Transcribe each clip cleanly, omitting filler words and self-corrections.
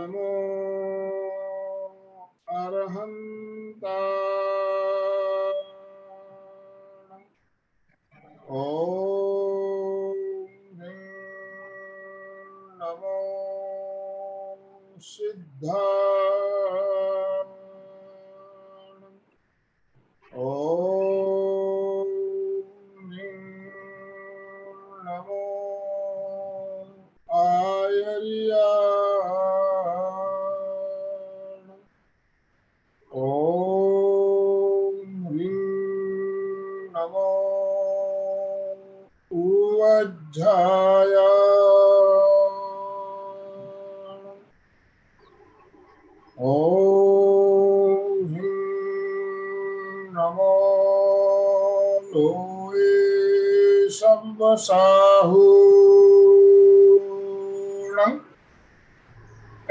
नमो अरहंता ओम नमो सिद्धा ओम नमो आयर्या ओम नमो उवज्झाया ओम नमो लोए संवसाहूणं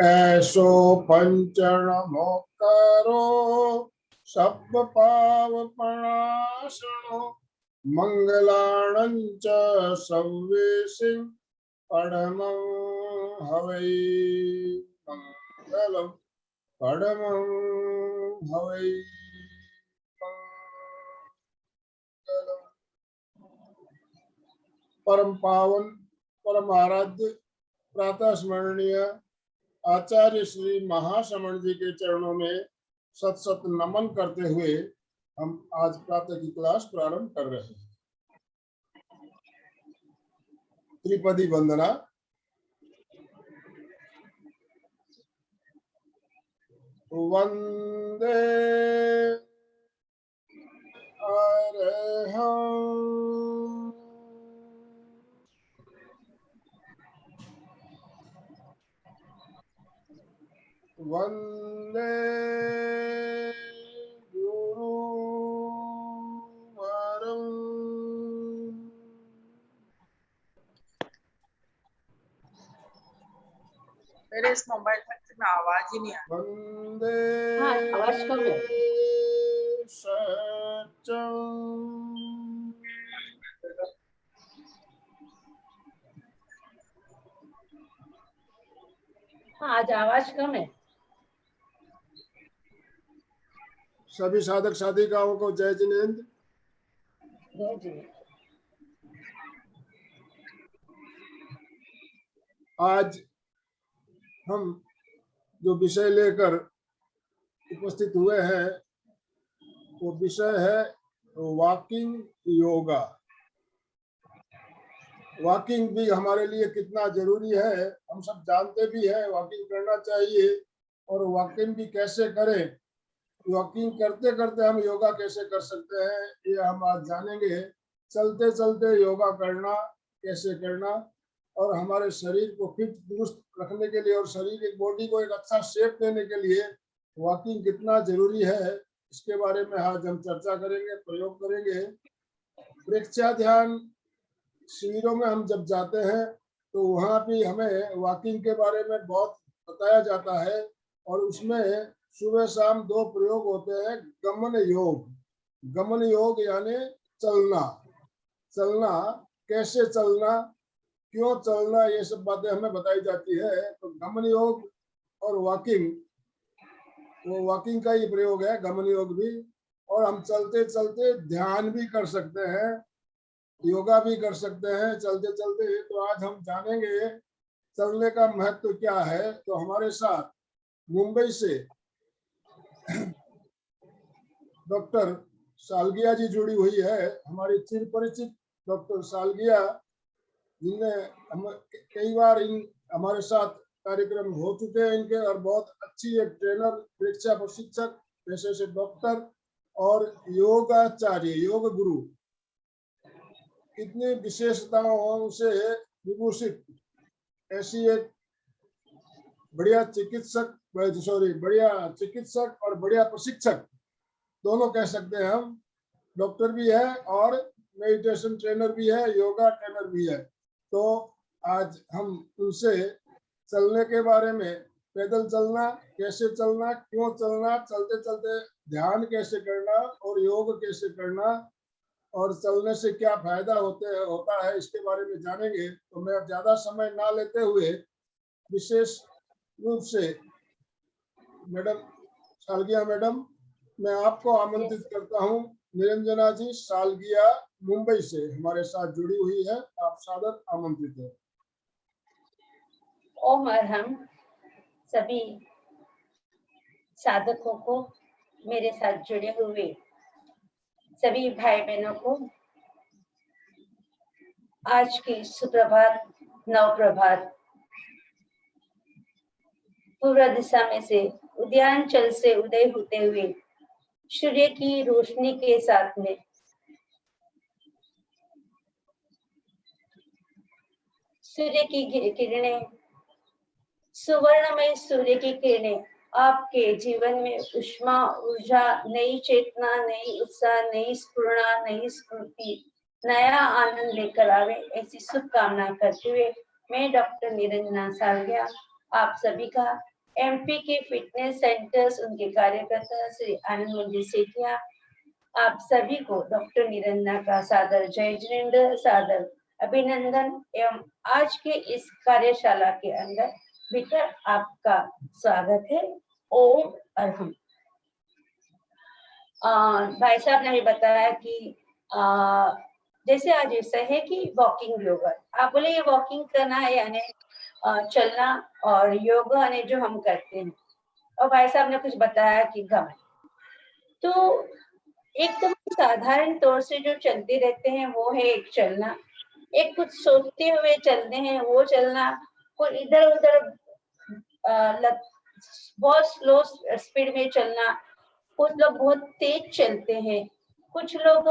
ऐसो पंचनमोकारो सब पावपणासनो मंगलाणं च संवेशिं परमं हवै मंगलम् परमं हवै मंगलम्। परम पावन परम आराध्य प्रातः स्मरणीय आचार्य श्री महाश्रमण जी के चरणों में सत सत नमन करते हुए हम आज प्रातः की क्लास प्रारंभ कर रहे हैं। त्रिपदी वंदना। वंदे अरहं वंदे गुरुवरं मेरे इस मोबाइल में आवाज ही नहीं आ रही। वंदे आवाज कम है। सत्यं आज आवाज कम है। सभी साधक साधिकाओं को जय जिनेन्द्र। जय जी। आज हम जो विषय लेकर उपस्थित हुए हैं वो विषय है वॉकिंग योगा। वॉकिंग भी हमारे लिए कितना जरूरी है हम सब जानते भी हैं। वॉकिंग करना चाहिए और वॉकिंग भी कैसे करें, वॉकिंग करते करते हम योगा कैसे कर सकते हैं ये हम आज जानेंगे। चलते चलते योगा करना कैसे करना और हमारे शरीर को फिट दुरुस्त रखने के लिए और शरीर की बॉडी को एक अच्छा शेप देने के लिए वॉकिंग कितना जरूरी है इसके बारे में आज हम चर्चा करेंगे, प्रयोग करेंगे। प्रेक्षा ध्यान शिविरों में हम जब जाते हैं तो वहाँ भी हमें वॉकिंग के बारे में बहुत बताया जाता है और उसमें सुबह शाम दो प्रयोग होते हैं। गमन योग यानी चलना, चलना कैसे चलना, क्यों चलना, ये सब बातें हमें बताई जाती है। तो गमन योग और वॉकिंग, वो वॉकिंग का ही प्रयोग है गमन योग भी। और हम चलते चलते ध्यान भी कर सकते हैं, योगा भी कर सकते हैं चलते चलते। तो आज हम जानेंगे चलने का महत्व क्या है। तो हमारे साथ मुंबई से डॉक्टर सालगिया जी जुड़ी हुई है, हमारी चिर परिचित डॉक्टर सालगिया, जिनने हम कई बार हमारे साथ कार्यक्रम हो चुके हैं इनके, और बहुत अच्छी एक ट्रेनर, परीक्षा प्रशिक्षक, पेशे से डॉक्टर और योगाचार्य, योग गुरु, इतनी विशेषताओं से विभूषित ऐसी एक बढ़िया चिकित्सक और बढ़िया प्रशिक्षक, दोनों कह सकते हैं हम। डॉक्टर भी है और मेडिटेशन ट्रेनर भी है, योगा ट्रेनर भी है। तो आज हम उनसे चलने के बारे में, पैदल चलना कैसे चलना, क्यों चलना, चलते चलते ध्यान कैसे करना और योग कैसे करना और चलने से क्या फायदा होता है इसके बारे में जानेंगे। तो मैं अब ज्यादा समय ना लेते हुए विशेष रूप से मैडम सालगिया मैडम, मैं आपको आमंत्रित करता हूं। निरंजना जी सालगिया मुंबई से हमारे साथ जुड़ी हुई है, आप सादर आमंत्रित हैं। ओम अरहम सभी साधकों को, मेरे साथ जुड़े हुए सभी भाई बहनों को आज की सुप्रभात, नवप्रभात। पूर्व दिशा में से उदयांचल से उदय होते हुए सूर्य की रोशनी के साथ में सूर्य की किरणें, सुवर्णमय सूर्य की किरणें आपके जीवन में उष्मा, ऊर्जा, नई चेतना, नई उत्साह, नई स्फूर्णा, नई स्फूर्ति, नया आनंद लेकर आवे, ऐसी शुभकामना करते हुए मैं डॉक्टर निरंजना सालगिया आप सभी का एमपी के फिटनेस सेंटर्स, उनके कार्यकर्ता श्री आनंद मंदिर सेठिया, आप सभी को डॉक्टर निरंजना का सादर जय जिनेंद्र, सादर अभिनंदन एवं आज के इस कार्यशाला के अंदर भीतर आपका स्वागत है। ओम अरहम। भाई साहब ने भी बताया कि जैसे आज ऐसा है कि वॉकिंग योगा, आप बोले ये वॉकिंग करना है यानी चलना, और योगा ने जो हम करते हैं, और भाई साहब ने कुछ बताया कि गमन, तो एकदम साधारण तौर से जो चलते रहते हैं वो है एक चलना, एक कुछ सोचते हुए चलते हैं वो चलना, कोई इधर उधर बहुत स्लो स्पीड में चलना, कुछ लोग बहुत तेज चलते हैं, कुछ लोग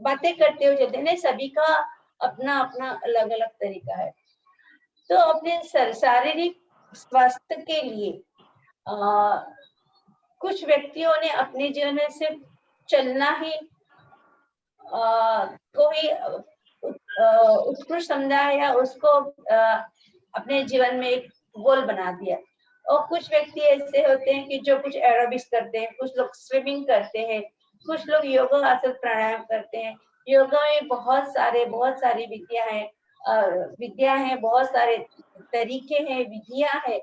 बातें करते हुए चलते हैं। नहीं, सभी का अपना अपना अलग अलग तरीका है। तो अपने शारीरिक स्वास्थ्य के लिए कुछ व्यक्तियों ने अपने जीवन में सिर्फ चलना ही को ही उत्कृष्ट समझा या उसको अपने जीवन में एक गोल बना दिया। और कुछ व्यक्ति ऐसे होते हैं कि जो कुछ एरोबिक्स करते हैं, कुछ लोग स्विमिंग करते हैं, कुछ लोग योगा आसन प्राणायाम करते हैं। योगा में बहुत सारी विद्या है, बहुत सारे तरीके हैं, विधियां हैं।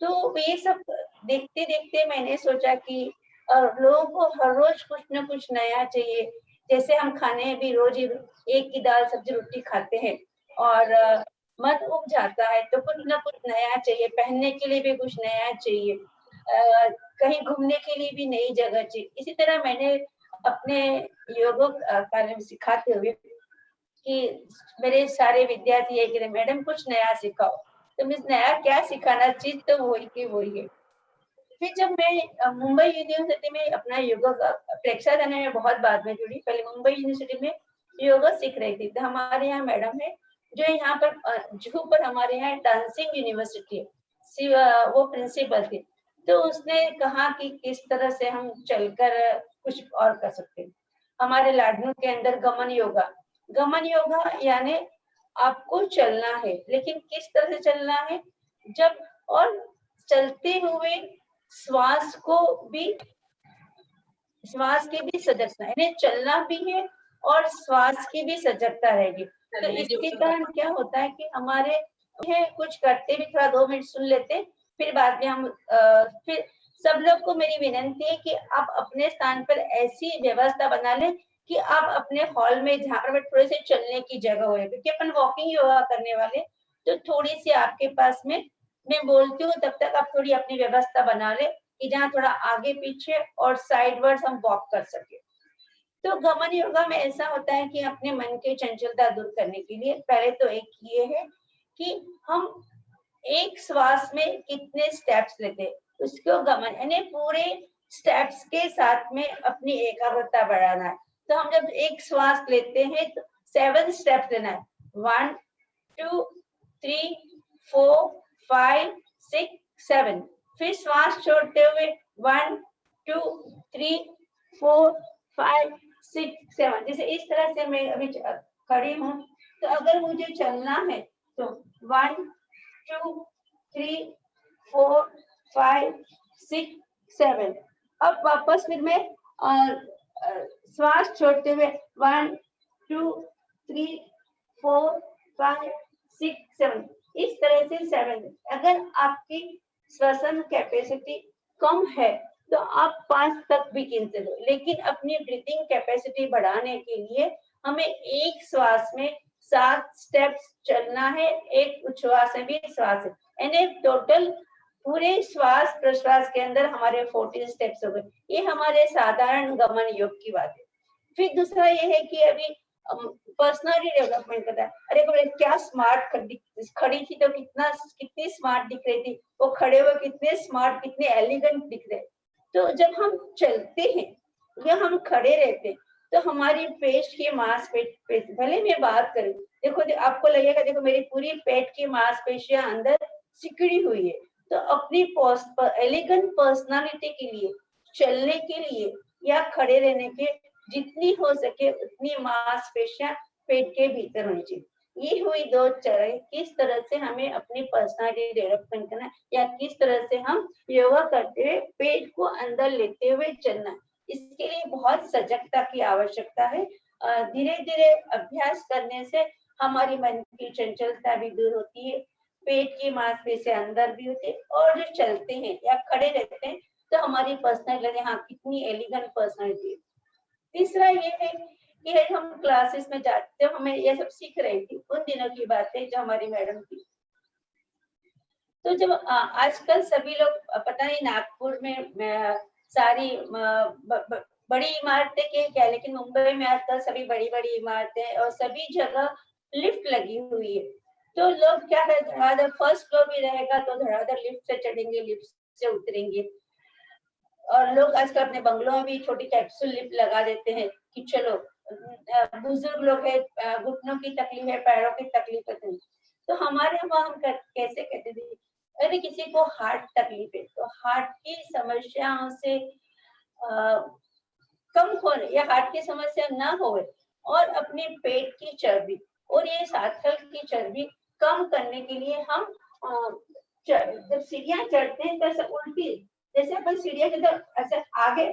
तो ये सब देखते देखते मैंने सोचा कि लोगों को हर रोज कुछ न कुछ नया चाहिए। जैसे हम खाने भी रोज ही एक ही दाल सब्जी रोटी खाते हैं और मन उब जाता है, तो कुछ न कुछ नया चाहिए। पहनने के लिए भी कुछ नया चाहिए, कहीं घूमने के लिए भी नई जगह चाहिए। इसी तरह मैंने अपने योग कार्य में सिखाते हुए कि मेरे सारे विद्यार्थी ये कह मैडम कुछ नया सिखाओ, तो मैं नया क्या सिखाना, चीज तो वही की वही है। फिर जब मैं मुंबई यूनिवर्सिटी में अपना योगा का परीक्षा देने में बहुत बाद में जुड़ी, पहले मुंबई यूनिवर्सिटी में योगा सीख रही थी, तो हमारे यहाँ मैडम है जो यहाँ पर जुहू पर हमारे यहाँ डांसिंग यूनिवर्सिटी है, वो प्रिंसिपल थी। तो उसने कहा कि किस तरह से हम चलकर कुछ और कर सकते हैं। हमारे लाडनू के अंदर गमन योगा यानी आपको चलना है, लेकिन किस तरह से चलना है, जब और चलते हुए श्वास की भी सजगता है, चलना भी है और श्वास की भी सजगता रहेगी। तो इसके कारण क्या होता है कि हमारे कुछ करते भी थोड़ा 2 मिनट सुन लेते, फिर बाद में हम फिर सब लोग को मेरी विनती है कि आप अपने स्थान पर ऐसी व्यवस्था बना लें कि आप अपने हॉल में जहाँ पर थोड़े से चलने की जगह हो, क्योंकि अपन वॉकिंग योगा करने वाले, तो थोड़ी सी आपके पास में मैं बोलती हूँ तब तक आप थोड़ी अपनी व्यवस्था बना ले कि जहाँ थोड़ा आगे पीछे और साइडवर्ड्स हम वॉक कर सके। तो गमन योगा में ऐसा होता है कि अपने मन की चंचलता दूर करने के लिए पहले तो एक ये है कि हम एक श्वास में कितने स्टेप्स लेते, उसको गमन यानी पूरे स्टेप्स के साथ में अपनी एकाग्रता बढ़ाना है। तो हम जब एक श्वास लेते हैं तो 7 स्टेप्स लेना है, 1 2 3 4 5 6 7। फिर श्वास छोड़ते हुए 1 2 3 4 5 6 7। जैसे इस तरह से मैं अभी खड़ी हूँ, तो अगर मुझे चलना है तो 1 2 3 4 5 6 7। अब वापस फिर मैं श्वास छोड़ते हुए 1 2 3 4 5 6 7। इस तरह से 7। अगर आपकी श्वसन कैपेसिटी कम है तो आप 5 तक भी गिनते हो, लेकिन अपनी ब्रीथिंग कैपेसिटी बढ़ाने के लिए हमें एक श्वास में 7 स्टेप्स चलना है, एक उच्छ्वास में भी श्वास है, यानी टोटल पूरे श्वास प्रश्वास के अंदर हमारे 14 स्टेप्स हो गए। ये हमारे साधारण गमन योग की बात है। फिर दूसरा ये है कि अभी पर्सनालिटी डेवलपमेंट करता है। अरे बोले क्या स्मार्ट खड़ी थी तो कितनी स्मार्ट दिख रही थी, वो खड़े हुए कितने स्मार्ट कितने एलिगेंट दिख रहे। तो जब हम चलते हैं या हम खड़े रहते हैं तो हमारी पेट की मांसपेशियां, भले मैं बात करूं, देखो आपको लगेगा देखो मेरी पूरी पेट की मांसपेशियां अंदर सिकुड़ी हुई है। तो अपनी एलिगेंट पर्सनालिटी के लिए, चलने के लिए या खड़े रहने के जितनी हो सके उतनी मांसपेशियां पेट के भीतर होनी चाहिए। ये हुई 2 चरण, किस तरह से हमें अपनी पर्सनालिटी डेवलपमेंट करना या किस तरह से हम योगा करते हुए पेट को अंदर लेते हुए चलना। इसके लिए बहुत सजगता की आवश्यकता है। धीरे धीरे अभ्यास करने से हमारी मन की चंचलता भी दूर होती है, पेट की मांसपेशियां अंदर भी होती है, और जो चलते हैं या खड़े रहते हैं तो हमारी पर्सनालिटी, हाँ कितनी एलिगेंट पर्सनालिटी है। तीसरा ये है कि हम क्लासेस में जाते, जब हमें ये सब सीख रही थी उन दिनों की बात है जो हमारी मैडम थी। तो जब आजकल सभी लोग पता नहीं नागपुर में सारी बड़ी इमारतें क्या, लेकिन मुंबई में आजकल सभी बड़ी बड़ी इमारतें और सभी जगह लिफ्ट लगी हुई है। तो लोग क्या है, धड़ाधड़ फर्स्ट फ्लोर भी रहेगा तो धड़ाधड़ लिफ्ट से चढ़ेंगे, लिफ्ट से उतरेंगे। और लोग आजकल अपने बंगलों में भी छोटी कैप्सूल लिफ्ट लगा देते हैं कि चलो, बुजुर्ग लोग है, घुटनों की तकलीफ है, पैरों की तकलीफ है, तो हमारे वहाँ हम कैसे कहते थे, अरे किसी को हार्ट तकलीफ है तो हार्ट की समस्याओं से कम हो या हार्ट की समस्या ना हो, और अपने पेट की चर्बी और ये साथल की चर्बी कम करने के लिए हम जब सीढ़ियां चढ़ते हैं तो उल्टी, जैसे अपन सीढ़ियां चलते ऐसे आगे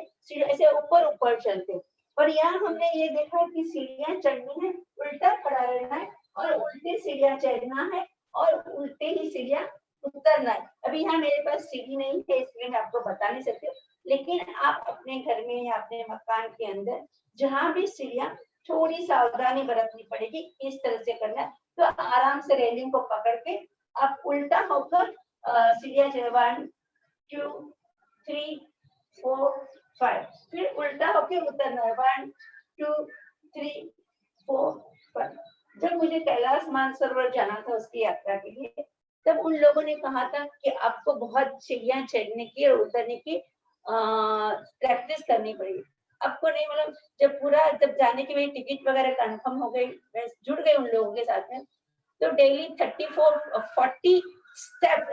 ऐसे ऊपर ऊपर चलते, पर यहाँ हमने ये देखा कि सीढ़ियां चढ़नी है, उल्टा खड़ा रहना है और उल्टी सीढ़ियां चढ़ना है और उल्टे ही सीढ़ियां उतरना है। अभी यहाँ मेरे पास सीढ़ी नहीं है इसलिए मैं आपको बता नहीं सकती, लेकिन आप अपने घर में या अपने मकान के अंदर जहाँ भी सीढ़ियां, थोड़ी सावधानी बरतनी पड़ेगी, इस तरह से करना है। तो आराम से रेलिंग को पकड़ के आप उल्टा होकर सीढ़ियां 1 2 3 4 5, फिर उल्टा होके उतरना है 1 2 3 4 5। जब मुझे कैलाश मानसरोवर जाना था उसकी यात्रा के लिए, तब उन लोगों ने कहा था कि आपको बहुत सीढ़ियां चढ़ने की और उतरने की प्रैक्टिस करनी पड़ेगी। आपको नहीं, मतलब जब जाने की मेरी टिकट वगैरह कंफर्म हो गई, मैं जुड़ गई उन लोगों के साथ में, तो डेली 34-40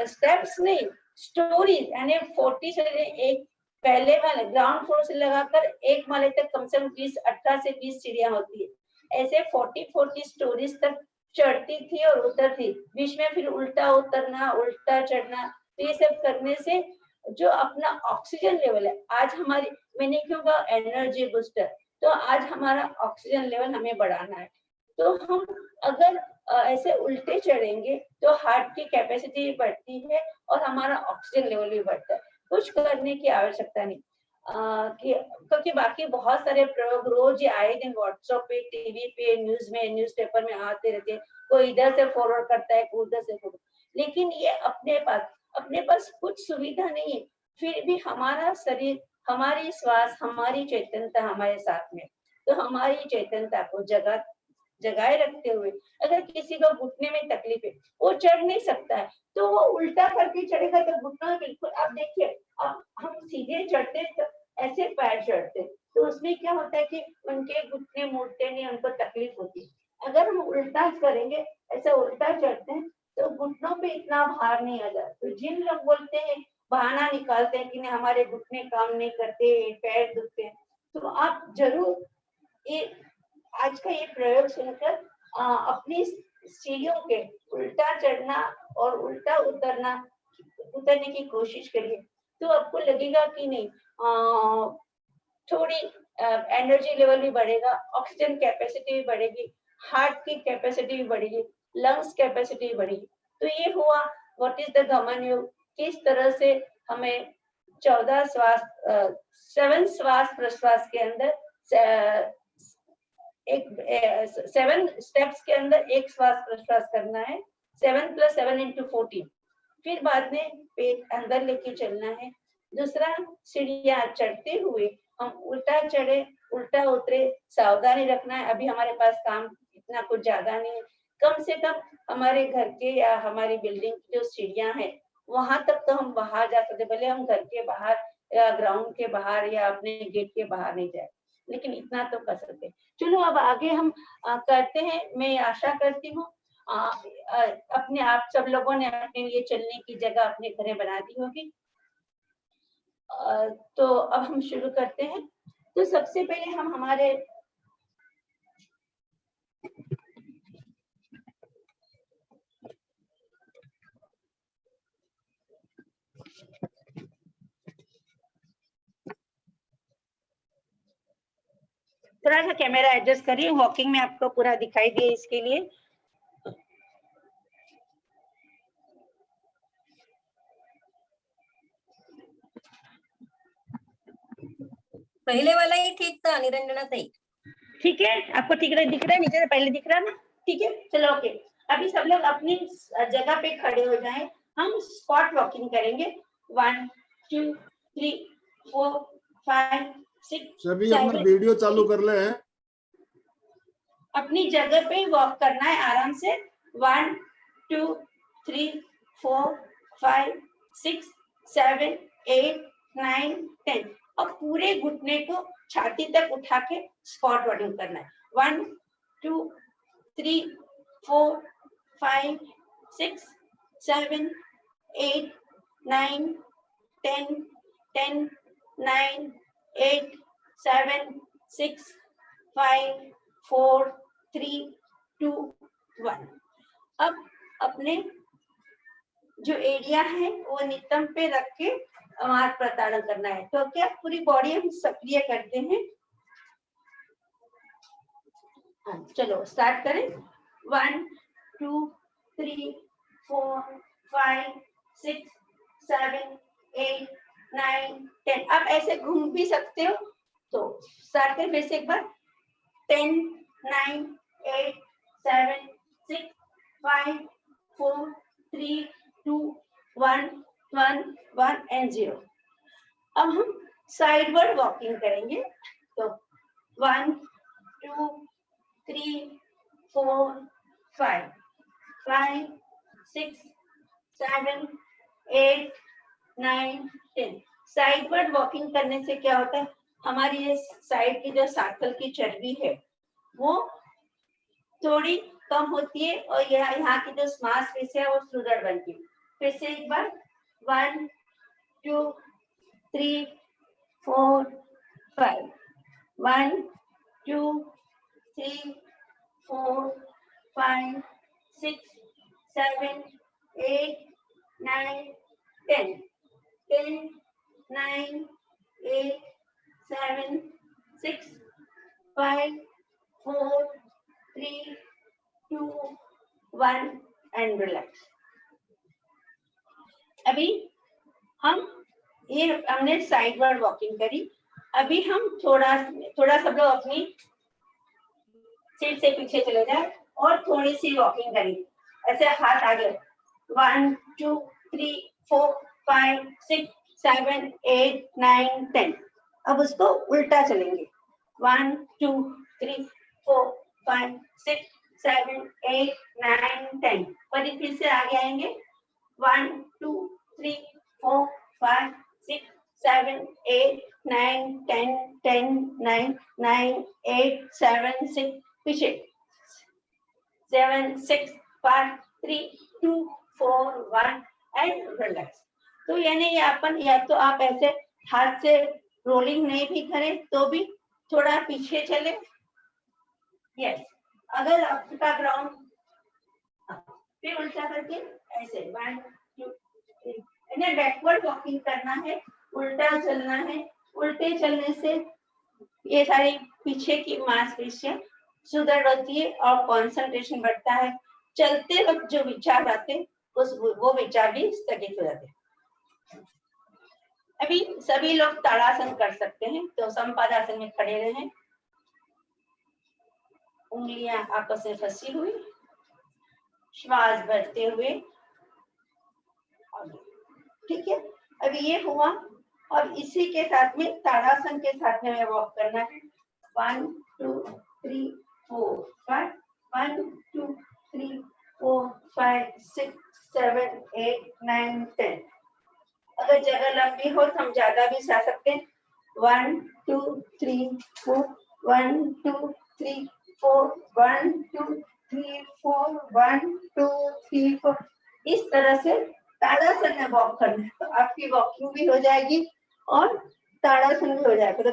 स्टेप्स नहीं, स्टोरीज, यानी 40 से एक पहले वाले ग्राउंड फ्लोर से लगाकर एक माले तक कम से कम 18 से 20 सीढ़ियां होती है। ऐसे 40 स्टोरीज तक चढ़ती थी और उतरती, बीच में फिर उल्टा उतरना, उल्टा चढ़ना। तो ये सब करने से जो अपना ऑक्सीजन लेवल है, आज हमारी, मैंने क्यों कहा एनर्जी बूस्टर, तो आज हमारा ऑक्सीजन लेवल हमें बढ़ाना है। तो हम अगर ऐसे उल्टे चढ़ेंगे तो हार्ट की कैपेसिटी बढ़ती है और हमारा ऑक्सीजन लेवल भी बढ़ता है। कुछ करने की आवश्यकता नहीं, क्योंकि बाकी बहुत सारे प्रयोग रोज आए दिन व्हाट्सएप पे, टीवी पे, न्यूज में, न्यूज़पेपर में आते रहते हैं। कोई इधर से फॉरवर्ड करता है, कोई उधर से फॉरवर्ड, लेकिन ये अपने पास कुछ सुविधा नहीं है, फिर भी हमारा शरीर, हमारी श्वास, हमारी चेतनता हमारे साथ में। तो हमारी चेतनता को जगाए रखते हुए, अगर किसी को घुटने में तकलीफ है, वो चढ़ नहीं सकता है, तो वो उल्टा करके चढ़ेगा तो घुटना बिल्कुल, आप देखिए, अब हम सीधे चढ़ते हैं तो ऐसे पैर चढ़ते, तो उसमें क्या होता है कि उनके घुटने मुड़ते नहीं, उनको तकलीफ होती है। अगर हम उल्टा करेंगे, ऐसा उल्टा चढ़ते हैं, तो घुटनों पे इतना भार नहीं आ जाता। तो जिन लोग बोलते हैं, बहाना निकालते हैं कि नहीं हमारे घुटने काम नहीं करते, पैर दुखते हैं, तो आप जरूर ये आज का ये प्रयोग सुनकर अपनी सीढ़ियों के उल्टा चढ़ना और उल्टा उतरने की कोशिश करिए, तो आपको लगेगा कि नहीं, थोड़ी एनर्जी लेवल भी बढ़ेगा, ऑक्सीजन कैपेसिटी भी बढ़ेगी, हार्ट की कैपेसिटी भी बढ़ेगी, लंग्स कैपेसिटी भी बढ़ेगी। तो ये हुआ व्हाट इज द गमन योग, किस तरह से हमें 7 श्वास प्रश्वास के अंदर 7 स्टेप्स के अंदर एक श्वास प्रश्वास करना है, 7 + 7 × 14। फिर बाद में पेट अंदर लेके चलना है। दूसरा, सीढ़ियां चढ़ते हुए हम उल्टा चढ़े उल्टा उतरे, सावधानी रखना है। अभी हमारे पास काम इतना कुछ ज्यादा नहीं है, कम से कम हमारे घर के या हमारी बिल्डिंग की जो सीढ़ियां हैं वहां तक तो हम बाहर जा सकते, भले हम घर के बाहर या ग्राउंड के बाहर या अपने गेट के बाहर नहीं जाए, लेकिन इतना तो कर सकते। चलो अब आगे हम करते हैं। मैं आशा करती हूँ अपने आप सब लोगों ने अपने लिए चलने की जगह अपने घरे बना दी होगी। तो अब हम शुरू करते हैं। तो सबसे पहले हम हमारे थोड़ा सा कैमरा एडजस्ट करिए, वॉकिंग में आपको पूरा दिखाई दे इसके लिए। पहले वाला ही ठीक था निरंजना ताई। ठीक है, आपको ठीक दिख रहा है, नीचे से पहले दिख रहा है ना? ठीक है, चलो ओके। अभी सब लोग अपनी जगह पे खड़े हो जाएं। हम स्पॉट वॉकिंग करेंगे। 1 2 3 4 5 6 सभी अपना वीडियो चालू कर ले हैं। अपनी जगह पे वॉक करना है आराम से। 1 2 3 4 5 6 7 8 9 10। अब पूरे घुटने को छाती तक उठा के स्पॉट वॉकिंग करना है। 1 2 3 4 5 6 7 8 9 10 10 9 8 7 6 5 4 3 2 1। अब अपने जो एरिया है वो नितंब पे रख के मार्ग प्रताड़न करना है। तो क्या पूरी बॉडी हम सक्रिय करते हैं। चलो स्टार्ट करें। 1 2 3 4 5 6 7 8 9 10। आप ऐसे घूम भी सकते हो। तो स्टार्ट करें फिर से एक बार। 10 9 8 7 6 5 4 3 2 1 1 1 and 0। अब हम साइडवर्ड वॉकिंग करेंगे। तो 1 2 3 4 5 5 6 7 8 9 10। साइडवर्ड वॉकिंग करने से क्या होता है, हमारी ये साइड की जो साइकिल की चर्बी है वो थोड़ी कम होती है और यहाँ की जो मांसपेशियां है वो सुदृढ़ बनती है। फिर से एक बार। 1 2 3 4 5 1 2 3 4 5 6 7 8 9 10 10 9 8 7 6 5 4 3 2 1 and relax। अभी हमने साइडवर्ड वॉकिंग करी। अभी हम थोड़ा सब लोग अपनी सीट से पीछे चले जाए और थोड़ी सी वॉकिंग करेंगे। ऐसे हाथ आगे। 1 2 3 4 5 6 7 8 9 10। अब उसको उल्टा चलेंगे। 1 2 3 4 5 6 7 8 9 10। फिर से आगे आएंगे। 1 2 3 4 5 6 7 8 9 10 10 9 9 8 7 6 पीछे। 7 6 5 3 2 4 1 एंड रिलैक्स। तो यानी अपन या तो आप ऐसे हाथ से रोलिंग नहीं भी करें तो भी थोड़ा पीछे चले। यस, अगर आपका ग्राउंड फिर उल्टा करके ऐसे 1 2 3 इन्हें बैकवर्ड वॉकिंग करना है, उल्टा चलना है। उल्टे चलने से ये सारी पीछे की मांसपेशियां सुदृढ़ होती है और कंसंट्रेशन बढ़ता है। चलते वक्त जो विचार आते वो विचार भी स्थगित हो जाते हैं। अभी सभी लोग ताड़ासन कर सकते हैं, तो संपादासन में खड़े रहें, उंगलियां आपस में फंसी हुई, श्वास भरते हुए, ठीक है। अभी ये हुआ और इसी के साथ में ताड़ासन के साथ में वॉक करना है। 1 2 3 4 5 1 2 3 4 5 6 7 8 9 10। अगर जगह लंबी हो तो हम ज्यादा भी जा सकते हैं। 1 2 3 4 1 2 3 4 1 2 3 4 1 2 3 4। इस तरह से ताड़ासन में वॉक करना है, तो आपकी वॉकिंग भी हो जाएगी और ताड़ासन भी हो जाएगा। तो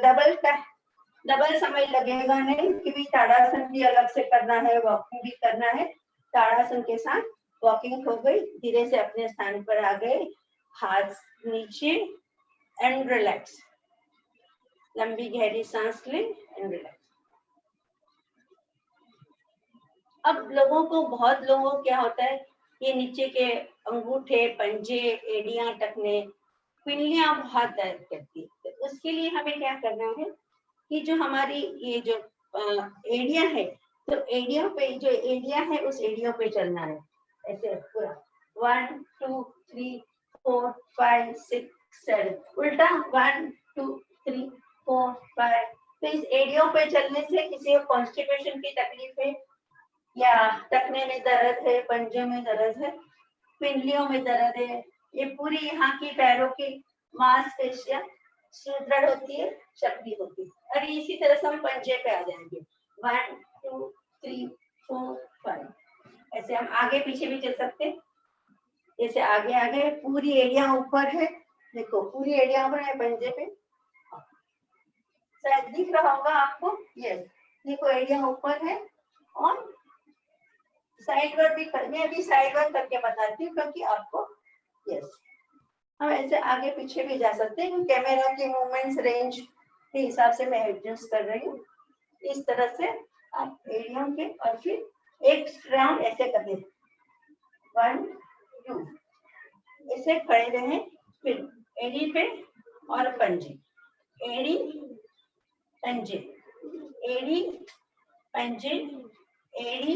डबल समय लगेगा नहीं कि भी ताड़ासन भी अलग से करना है, वॉकिंग भी करना है। ताड़ासन के साथ वॉकिंग हो गई, धीरे से अपने स्थान पर आ गए, हाथ नीचे एंड रिलैक्स, लंबी गहरी सांस लें एंड रिलैक्स। अब बहुत लोगों को क्या होता है, ये नीचे के अंगूठे, पंजे, एड़ियां, टखने, पिंडलियां बहुत दर्द करती है। तो उसके लिए हमें क्या करना है कि जो हमारी ये जो एड़ियां है, तो एड़ियों पे जो एड़ियां है उस एड़ियों पे चलना है ऐसे पूरा। 1 2 3 4 5 6 7 उल्टा 1 2 3 4 5। तो इस एड़ियों पे चलने से किसी को कॉन्स्टिपेशन की तकलीफ है या टखने में दर्द है, पंजे में दर्द है, पिंडलियों में दर्द है, ये पूरी यहाँ की पैरों की मांसपेशियां सुदृढ़ होती है, शक्ति होती है। और इसी तरह से हम पंजे पे आ जाएंगे। 1 2 3 4 5। ऐसे हम आगे पीछे भी चल सकते हैं। जैसे आगे पूरी एरिया ऊपर है, देखो पूरी एरिया ऊपर है पंजे पे, शायद दिख रहा होगा आपको। यस, देखो एरिया ऊपर है और साइड वर्क भी मैं अभी साइड वर्क करके बताती हूँ क्योंकि आपको यस हम ऐसे आगे पीछे भी जा सकते हैं। कैमरा की मूवमेंट्स रेंज के हिसाब से मैं एडजस्ट कर रही हूँ। इस तरह से आप एरिया के और फिर एक राउंड ऐसे कर दें, 1 2 ऐसे खड़े रहें, फिर एड़ी पे और पंजे, एड़ी पंजे, एड़ी पंजे, एड़ी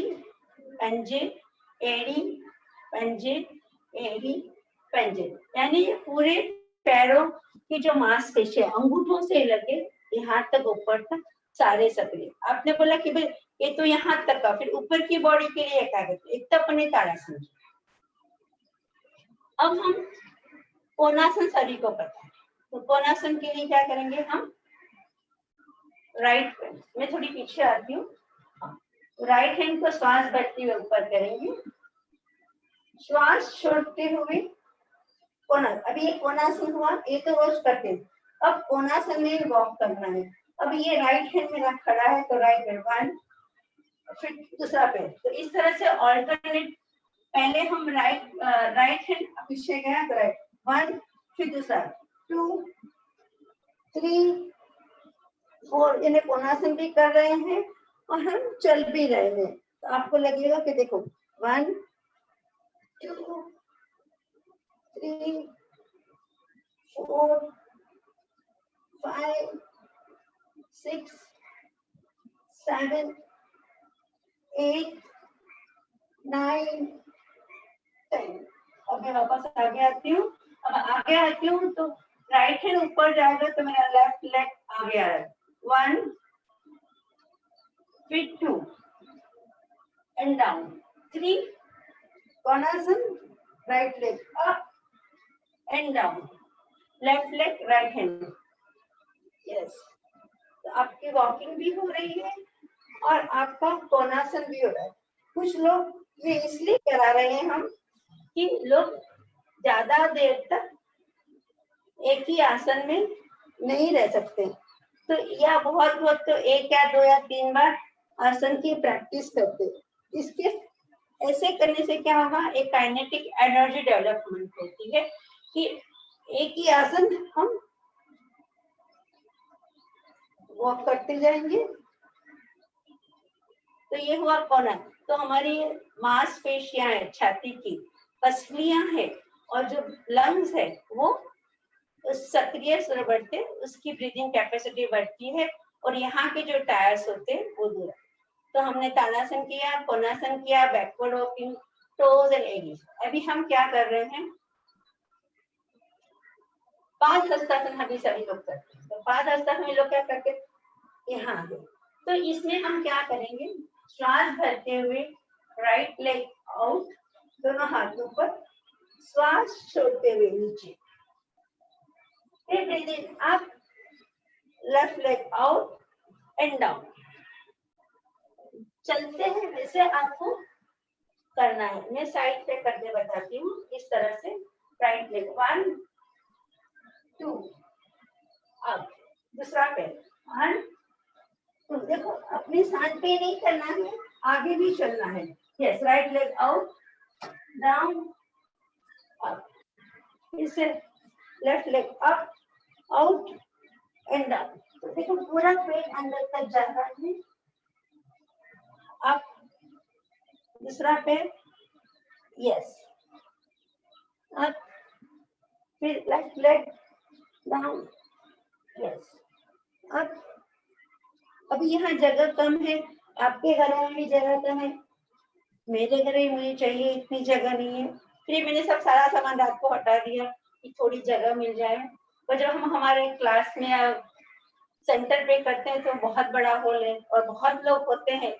पंजे, एड़ी पंजे, एड़ी पंजे। यानी ये पूरे पैरों की जो मांसपेशियां अंगूठों से लगे यहाँ तक ऊपर तक सारे सक्रिय। आपने बोला कि भाई ये तो यहाँ तक का, फिर ऊपर की बॉडी के लिए क्या करते, एक तो अपने ताड़ासन। अब हम कोणासन सभी को पता है, तो कोणासन के लिए क्या करेंगे हम, राइट, मैं थोड़ी पीछे आती हूँ, राइट हैंड को श्वास भरते हुए ऊपर करेंगे, श्वास छोड़ते हुए कोना। अभी ये कोणासन हुआ, ये तो रोज करते हैं। अब कोणासन में वॉक करना है। अब ये राइट हैंड मेरा खड़ा है तो राइट हैंड 1, फिर दूसरा पैर, तो इस तरह से ऑल्टरनेट। पहले हम राइट हैंड पीछे गया तो राइट 1, फिर दूसरा 2 3 4, इन्हें कोणासन भी कर रहे हैं और हम चल भी रहे हैं। तो आपको लगेगा कि देखो 1 2 3 4 5 6 7 8 9 10। अब मैं वापस आगे आती हूँ। अब आगे आती हूँ तो राइट हैंड ऊपर जाएगा तो मेरा लेफ्ट लेग आगे आ रहा है, 1 फिर 2 and down, 3 Konasana, right leg up and down, left leg right hand. Yes, तो आपकी वॉकिंग भी हो रही है और आपका कोणासन भी हो रहा है। कुछ लोग ये इसलिए करा रहे हैं हम कि लोग ज्यादा देर तक एक ही आसन में नहीं रह सकते, तो या बहुत तो 1 या 2 या 3 बार आसन की प्रैक्टिस करते। इसके ऐसे करने से क्या होगा, एक काइनेटिक एनर्जी डेवलपमेंट होती है कि एक ही आसन हम वॉक करते जाएंगे। तो ये हुआ कोना। तो हमारी मांसपेशियां है छाती की, पसलियां है और जो लंग्स है वो सक्रिय स्वर बढ़ते, उसकी ब्रीदिंग कैपेसिटी बढ़ती है और यहाँ के जो टायर्स होते हैं वो दूर। तो हमने ताड़ासन किया, कोणासन किया, बैकवर्ड वॉकिंग, टोज एंड एडीज। अभी हम क्या कर रहे हैं, पाद हस्तासन अभी सभी लोग करते हैं। तो पाद हस्तासन में लोग क्या करते हैं, यहाँ तो इसमें हम क्या करेंगे, श्वास भरते हुए राइट लेग आउट, दोनों हाथों पर, श्वास छोड़ते हुए नीचे, फिर breathing up, left leg out and down. चलते हैं वैसे आपको करना है, मैं साइड पे करके बताती हूँ। इस तरह से राइट लेग 1 2 अप, दूसरा पैर 1 2। देखो अपनी सांस पे नहीं करना है, आगे भी चलना है। Yes, right leg out, down, up, फिर से left leg up, out and down. तो देखो पूरा पेट अंदर तक जा रहा है। अप, दूसरा पैर, यस, अप, फिर left leg down, yes, up. अभी यहाँ जगह कम है, आपके घरों में भी जगह कम है, मेरे घर में मुझे चाहिए इतनी जगह नहीं है, फिर मैंने सब सारा सामान रात को हटा दिया कि थोड़ी जगह मिल जाए। पर जब हम हमारे क्लास में या सेंटर पे करते हैं तो बहुत बड़ा हॉल है और बहुत लोग होते हैं,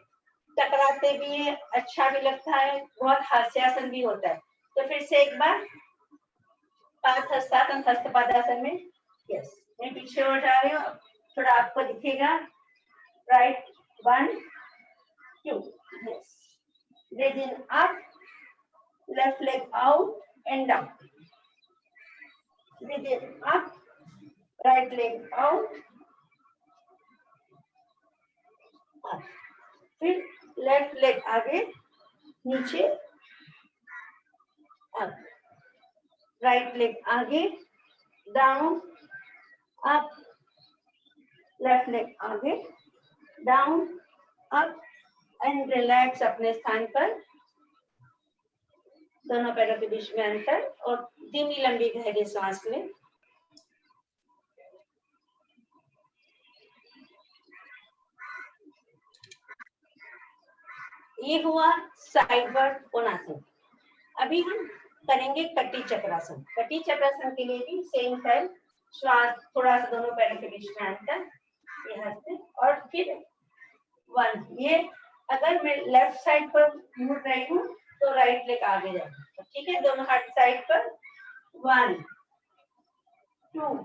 टकराते भी है, अच्छा भी लगता है, बहुत हास्यासन भी होता है। तो फिर से एक बार पाद हस्तासन, हस्तपादासन में, यस, मैं पीछे हो जा रही हूँ, थोड़ा आपको दिखेगा, right 1 2, yes, breathing up, left leg out and down, breathing up, right leg out, up, फिर लेफ्ट लेग आगे नीचे, अप, राइट लेग आगे, डाउन, अप, लेफ्ट लेग आगे, डाउन, अप एंड रिलैक्स अपने स्थान पर, दोनों पैरों के बीच में अंतर और धीमी लंबी गहरी सांस लें। ये हुआ साइडवर्ड कोणासन। अभी हम करेंगे कटी चक्रासन। कटी चक्रासन के लिए भी सेम टाइम, श्वास थोड़ा सा दोनों पैरों के बीच में अंतर, यहाँ से, और फिर 1। ये अगर मैं लेफ्ट साइड पर मुड़ रही हूँ तो राइट लेग आगे जाएगा, ठीक है, दोनों हाथ साइड पर, 1 2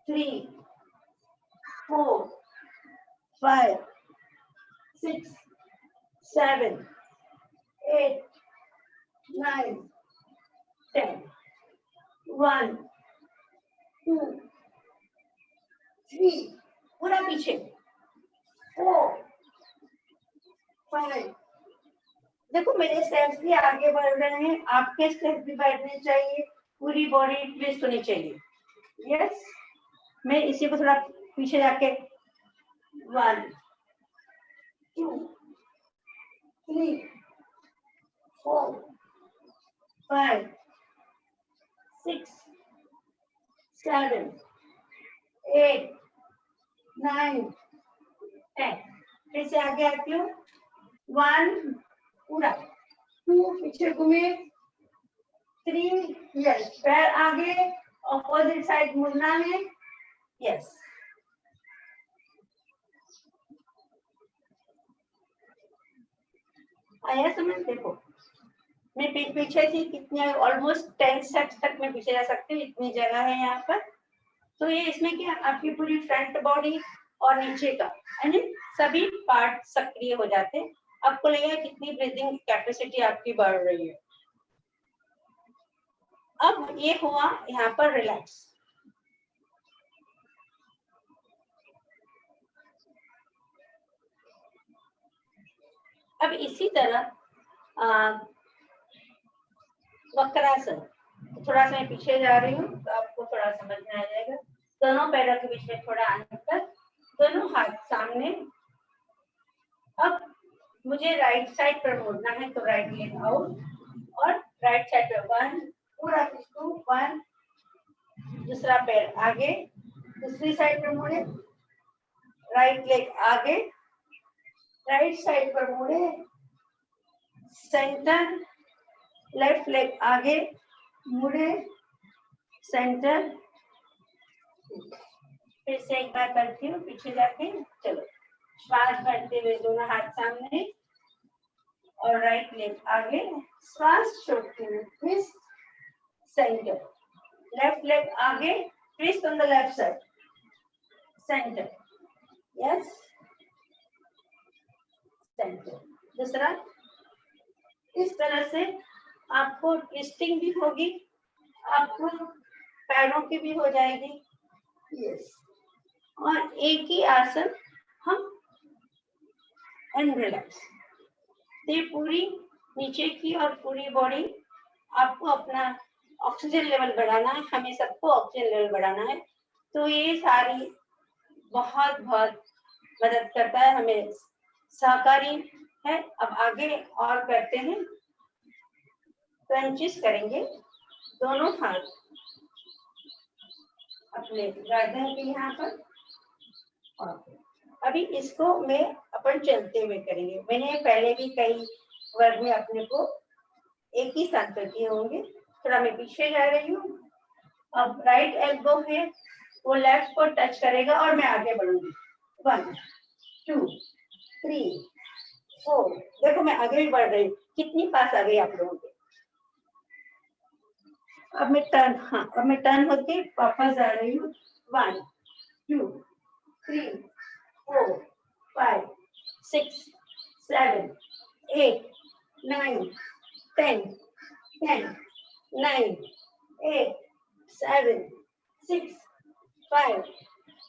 3 4 5 6 7 8 9 10, 1 2 3, पूरा पीछे, 4 5। देखो मेरे स्टेप्स भी आगे बढ़ रहे हैं, आपके स्टेप्स भी बढ़ने चाहिए, पूरी बॉडी ट्विस्ट होनी चाहिए। यस, मैं इसी को थोड़ा पीछे जाके 1 2 3 4 5 6 7 8 9 10, फिर से आगे आती हूँ, 1 पूरा, 2 पीछे घूमे, 3 यस, पैर आगे, ऑपोजिट साइड मुड़ना है, यस। आया समझ? देखो मैं पीछे थी, कितने ऑलमोस्ट 10 स्टेप्स तक मैं पीछे जा सकती हूँ, इतनी जगह है यहाँ पर। तो ये इसमें क्या, आपकी पूरी फ्रंट बॉडी और नीचे का यानी सभी पार्ट सक्रिय हो जाते हैं। आपको लगेगा कितनी ब्रीदिंग कैपेसिटी आपकी बढ़ रही है। अब ये हुआ यहाँ पर रिलैक्स। अब इसी तरह वक्रासन, थोड़ा सा मैं पीछे जा रही हूँ तो आपको थोड़ा समझ में आ जाएगा। दोनों पैरों के बीच में थोड़ा अंतर, दोनों हाथ सामने। अब मुझे राइट साइड पर मुड़ना है तो राइट लेग आउट और राइट साइड पे 1, पूरा 2, 1, दूसरा पैर आगे, दूसरी साइड पे मुड़े, राइट लेग आगे, राइट साइड पर मुड़े, सेंटर, लेफ्ट लेग आगे, मुड़े, सेंटर। फिर से एक बार करती हूँ पीछे जाके। चलो, श्वास भरते हुए दोनों हाथ सामने और राइट लेग आगे, श्वास छोड़ते हुए ट्विस्ट, सेंटर, लेफ्ट लेग आगे, twist on the left side, centre, yes, centre. दूसरा, इस तरह से आपको ट्विस्टिंग भी होगी, आपको पैरों की भी हो जाएगी, यस। और एक ही आसन हम एंड रिलैक्स। ये पूरी नीचे की और पूरी बॉडी, आपको अपना ऑक्सीजन लेवल बढ़ाना है, हमें सबको ऑक्सीजन लेवल बढ़ाना है। तो ये सारी बहुत बहुत मदद करता है, हमें सहकारी है। अब आगे और करते हैं, क्रंचेस करेंगे, दोनों हाथ अपने गर्दन के यहाँ पर। और अभी इसको मैं अपन चलते हुए करेंगे। मैंने पहले भी कई वर्ग में अपने को एक ही साथ कर किए होंगे। थोड़ा मैं पीछे जा रही हूँ। अब राइट एल्बो है वो लेफ्ट को टच करेगा और मैं आगे बढ़ूंगी। 1, 2, 3, 4। देखो मैं आगे भी बढ़ रही हूँ, कितनी पास आ गई आप लोगों के। अब मैं टर्न, हाँ अब मैं टर्न होके वापस जा रही हूँ। 1, 2, 3, 4, 5, 6, 7, 8, 9, 10, 10, 9, 8, 7, 6, 5,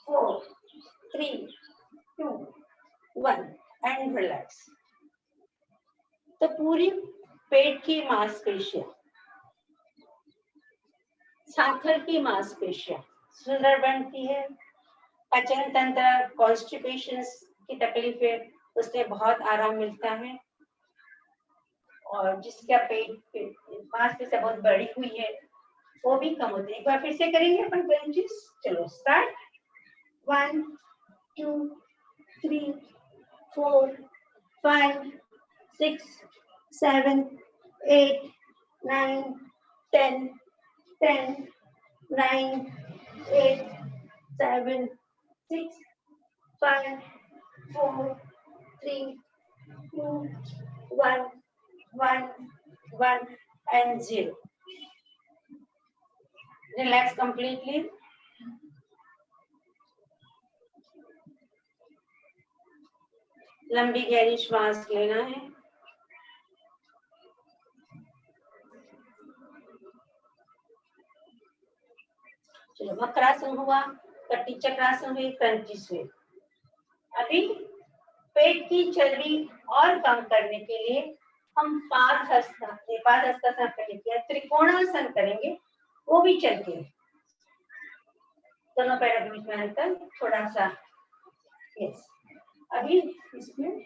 4, 3, 2, 1 एंड रिलैक्स। तो पूरी पेट की मांसपेशियां, सांखर की मांसपेशियां सुंदर बनती है। पाचन तंत्र, कॉन्स्टिपेशन की तकलीफें, उससे बहुत आराम मिलता है। और जिसका पेट मांसपेशियां बहुत बड़ी हुई है वो भी कम होती है। एक बार फिर से करेंगे अपन क्रंचेस। चलो स्टार्ट। 1, 2, 3, 4, 5, 6, 7, 8, 9, 10, 10, 9, 8, 7, 6, 5, 4, 3, 2, 1, 1, 1 and 0. Relax completely. लंबी गहरी श्वास लेना है। चलो वक्रासन हुआ, कटी चक्रासन हुई, क्रंचेस हुए। अभी पेट की चर्बी और कम करने के लिए हम पादहस्तासन पहले किया, त्रिकोणासन करेंगे, वो भी चल के दोनों पैरों के बीच में अंतर थोड़ा सा। यस, अभी इसमें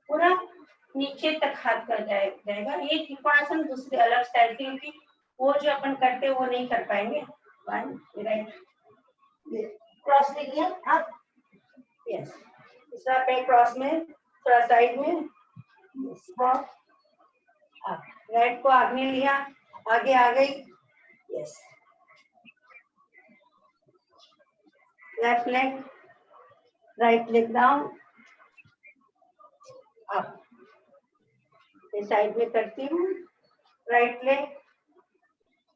पूरा नीचे तक हाथ कर जाएगा। ये त्रिकोणासन दूसरे अलग स्टाइल की, क्योंकि वो जो अपन करते हैं वो नहीं कर पाएंगे। 1 राइट क्रॉस ले लिया आप, यस, दूसरा पैर क्रॉस में, थोड़ा साइड में, राइट को आगे लिया, आगे आ गई, yes, left leg, right leg down, up, side में करती हूँ, राइट लेग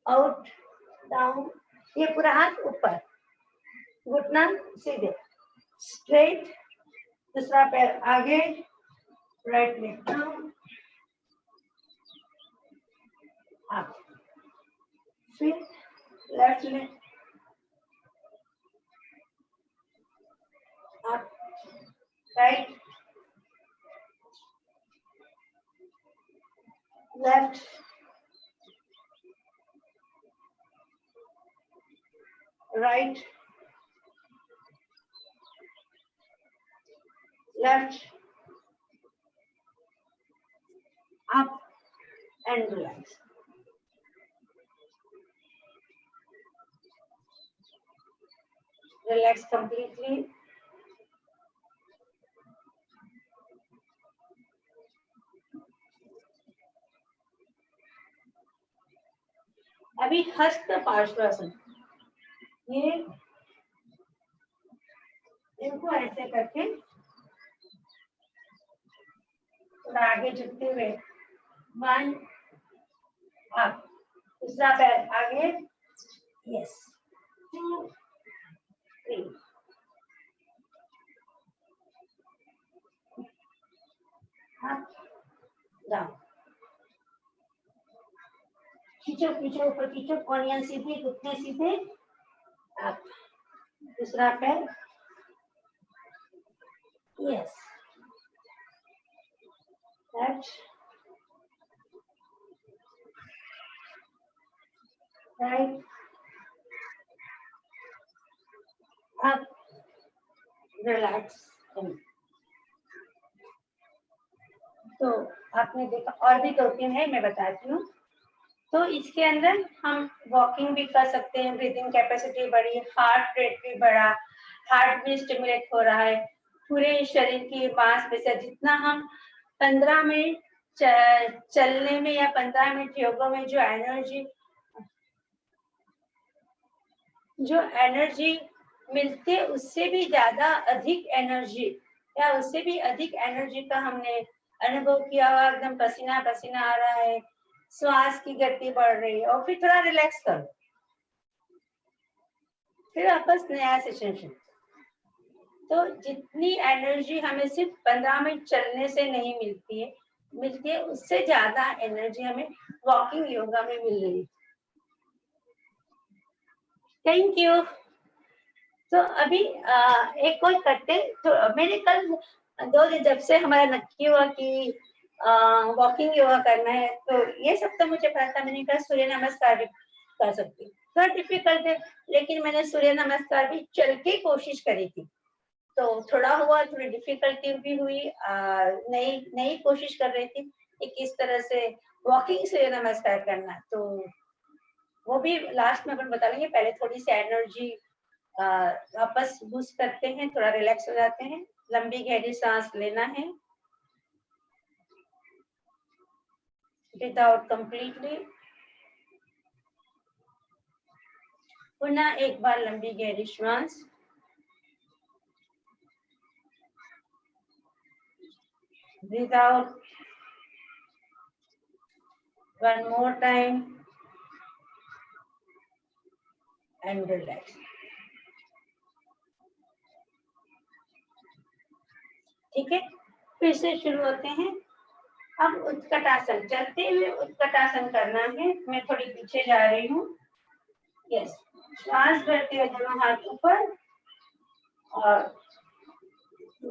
आउट, डाउन, ये पूरा हाथ ऊपर, घुटना सीधे, स्ट्रेट, दूसरा पैर आगे, राइट लेग डाउन, अप, फिर left leg up, right, left, right, left, up, and relax. Relax completely. अभी हस्त पार्श्वासन, ये इनको ऐसे करके थोड़ा आगे झुकते हुए, 1 अप, दूसरा पैर आगे, यस, 2 3 अप डाउन, खींचो खींचो ऊपर खींचो, कोनियां सीधे, घुटने सीधे, अप, दूसरा पैर, yes, left right, up, relax. तो आपने देखा, और भी 2-3 है, मैं बताती हूँ। तो इसके अंदर हम वॉकिंग भी कर सकते हैं, ब्रीदिंग कैपेसिटी बढ़ी, हार्ट रेट भी बढ़ा, हार्ट भी स्टिमुलेट हो रहा है, पूरे शरीर की मांसपेशियां, जितना हम 15 मिनट चलने में या 15 मिनट योगा में जो एनर्जी मिलती है, उससे भी ज्यादा अधिक एनर्जी या उससे भी अधिक एनर्जी का हमने अनुभव किया हुआ, एकदम पसीना पसीना आ रहा है, श्वास की गति बढ़ रही है, और फिर थोड़ा रिलैक्स करो, फिर वापस नया सेशन शुरू। तो जितनी एनर्जी हमें सिर्फ 15 मिनट चलने से नहीं मिलती है, उससे ज्यादा एनर्जी हमें वॉकिंग योगा में मिल रही है। Thank you. तो अभी एक और करते, तो मैंने कल 2 दिन जब से हमारा नक्की हुआ कि वॉकिंग योगा करना है, तो ये सब तो मुझे पता था, मैंने कहा सूर्य नमस्कार भी कर सकती हूँ, थोड़ा डिफिकल्ट है, लेकिन मैंने सूर्य नमस्कार भी चल के कोशिश करी थी, तो थोड़ा हुआ, थोड़ी डिफिकल्टी भी हुई, नई कोशिश कर रही थी कि किस तरह से वॉकिंग सूर्य नमस्कार करना, तो वो भी लास्ट में अपन बता लेंगे। पहले थोड़ी सी एनर्जी वापस बूस्ट करते हैं, थोड़ा रिलैक्स हो जाते हैं, लंबी गहरी सांस लेना है, ब्रीथ आउट कंप्लीटली, पुनः एक बार लंबी गहरी श्वास, breathe out, one more time and relax. ठीक है, फिर से शुरू होते हैं। अब उत्कटासन, चलते हुए उत्कटासन करना है। मैं थोड़ी पीछे जा रही हूँ, यस, श्वास भरते हुए दोनों हाथ ऊपर, और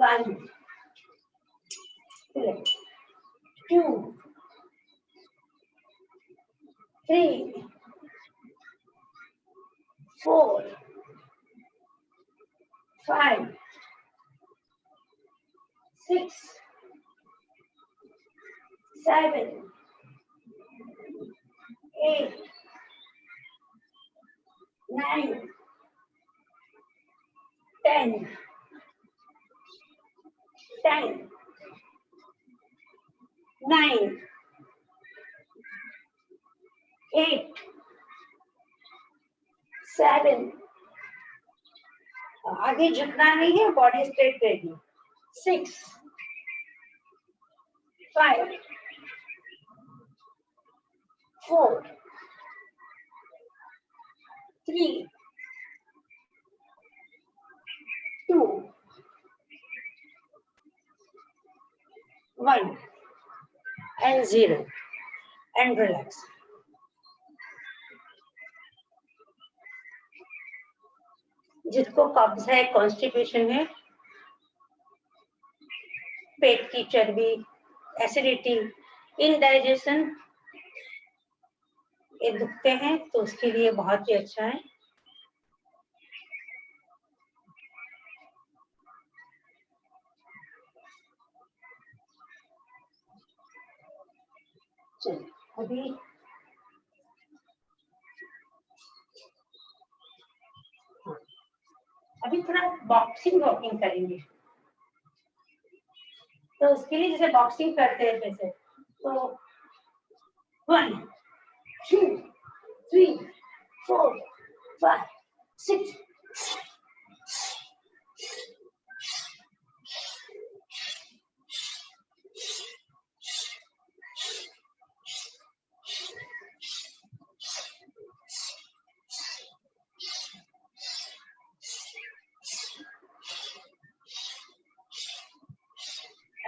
1 2 3 4 5 6 7 8 9 10 9 8 7, आगे झुकना नहीं है, बॉडी स्ट्रेट रहेगी, 6 5 4 3 2 1 and 0 and relax. जिसको कब्ज है, कॉन्स्टिपेशन है, पेट की चर्बी, एसिडिटी, इनडाइजेशन, ये दुखते हैं, तो उसके लिए बहुत ही अच्छा है। चलिए अभी थोड़ा बॉक्सिंग वॉकिंग करेंगे। तो उसके लिए जैसे बॉक्सिंग करते हैं जैसे, तो 1 2 3 4 5 6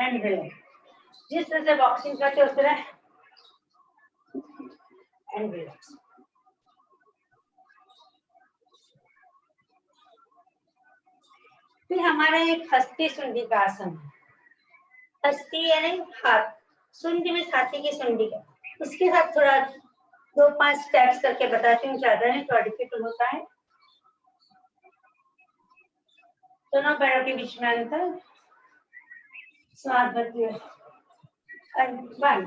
एंड रिलैक्स। जिस तरह से बॉक्सिंग करते उस तरह एंड रिलैक्स। फिर हमारा एक हस्ती सुंडी का आसन है। हस्ती यानी हाथ, सुंडी में हाथी की सुंडी का। उसके साथ थोड़ा 2-5 स्टेप्स करके बताती हूँ, ज्यादा नहीं थोड़ा डिफिकल्ट होता है। दोनों पैरों के बीच में अंतर, सांस भरती है। 1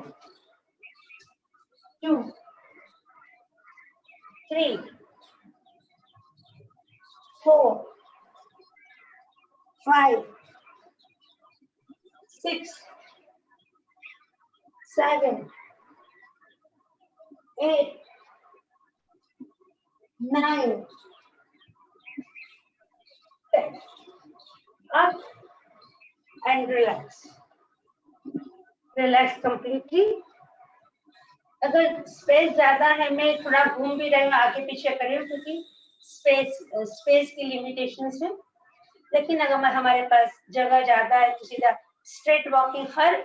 2 3 4 5 6 7 8 9 10 up and relax completely। अगर स्पेस ज्यादा है, मैं थोड़ा घूम भी रही हूँ, आगे पीछे कर रही हूँ, क्योंकि स्पेस की लिमिटेशंस है। लेकिन अगर हमारे पास जगह ज्यादा है तो सीधा स्ट्रेट वॉकिंग, हर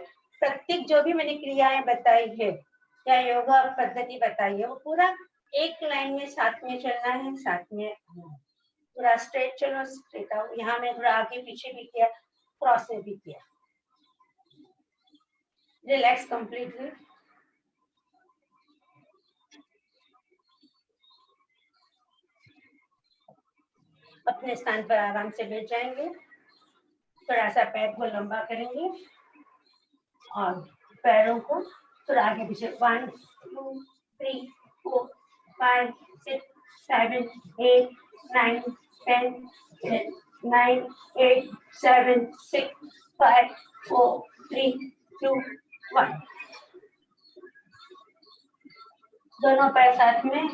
प्रत्येक जो भी मैंने क्रियाएं बताई है या योगा पद्धति बताई है, वो पूरा एक लाइन में साथ में चलना है, साथ में पूरा स्ट्रेट चलो, स्ट्रेट आओ। यहाँ मैं थोड़ा आगे पीछे भी किया, क्रॉस में भी किया। Relax completely. अपने स्थान पर आराम से बैठ जाएंगे। थोड़ा सा पैर को लंबा करेंगे और पैरों को थोड़ा आगे पीछे 1 2 3 4 5 6 7 8 9 10 9 8 7 6 5 4 3 2 1। दोनों पैर साथ में।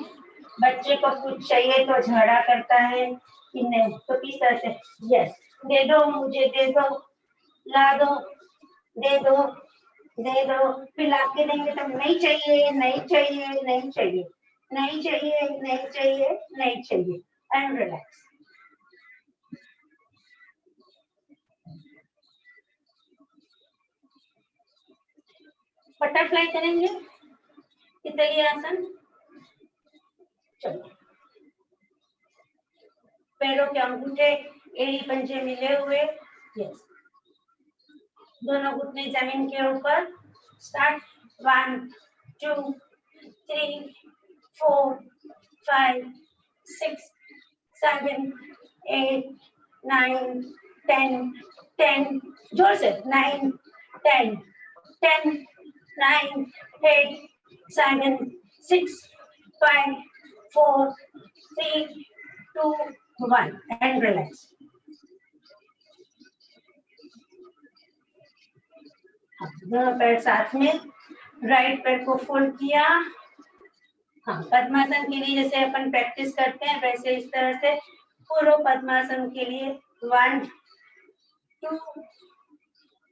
बच्चे को कुछ चाहिए तो झगड़ा करता है कि नहीं, तो किस तरह से, यस, दे दो, मुझे दे दो, ला दो, दे दो, दे दो। फिर ला के देंगे तो नहीं चाहिए, नहीं चाहिए, नहीं चाहिए, नहीं चाहिए, नहीं चाहिए, नहीं चाहिए। And relax. बटरफ्लाई करेंगे, तितली आसन। चलो, पैरों के अंगूठे एड़ी पंजे मिले हुए, यस, दोनों घुटने जमीन के ऊपर। स्टार्ट 1 2 3 4 5 6 7 8 9 10 10, जोर से 9 10 10 9 8 7 6 5 4 3 2 1 and relax। दोनों पैर साथ में, राइट पैर को फोल्ड किया। हाँ, पद्मासन के लिए जैसे अपन प्रैक्टिस करते हैं वैसे इस तरह से पूर्व पद्मासन के लिए 1 2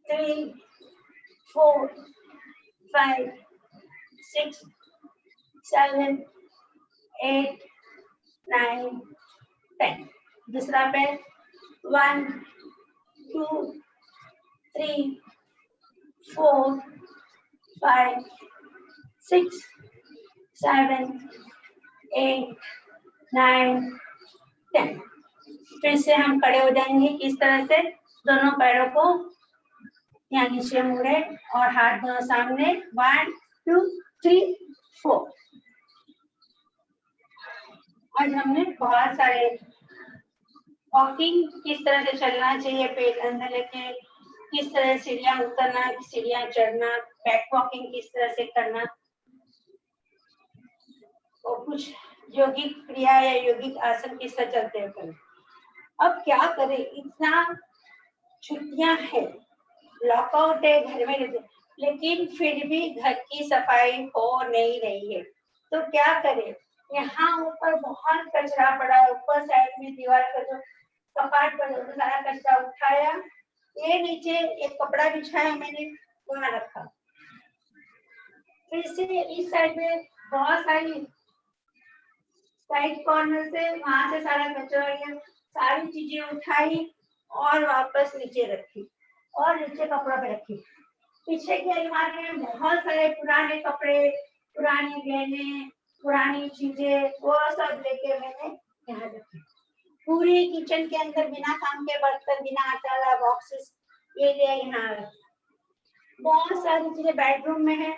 3 4 5 6 7 8 9 10। दूसरा पैर 1 2 3 4 5 6 7 8 9 10। फिर से हम खड़े हो जाएंगे इस तरह से, दोनों पैरों को यहाँ नीचे मुड़े और हाथ दोनों सामने। 1 2 3 4। आज हमने बहुत सारे वॉकिंग, किस तरह से चलना चाहिए पेट अंदर लेके, किस तरह सीढ़ियां उतरना, सीढ़ियां चढ़ना, बैक वॉकिंग किस तरह से करना, कुछ योगिक क्रिया या योगिक आसन किस तरह चलते हैं करें। अब क्या करें, इतना छुट्टियां है, लॉकआउट है, घर में रहते, लेकिन फिर भी घर की सफाई हो नहीं रही है, तो क्या करें। यहाँ ऊपर बहुत कचरा पड़ा है, ऊपर साइड में दीवार का जो कपाट पर सारा कचरा उठाया, ये नीचे एक कपड़ा बिछाया मैंने, वहां रखा। फिर से इस साइड में बहुत सारी साइड कॉर्नर से वहां से सारा कचरा, ये सारी चीजें उठाई और वापस नीचे रखी और नीचे कपड़ा पे रखी। पीछे की अलमारी में बहुत सारे पुराने कपड़े, पुराने गहने, पुरानी चीजें, वो सब लेके मैंने यहाँ रखी। पूरे किचन के अंदर बिना काम के बर्तन, बिना आटा बॉक्सेस, ये लिया यहाँ। बहुत सारी चीजें बेडरूम में है,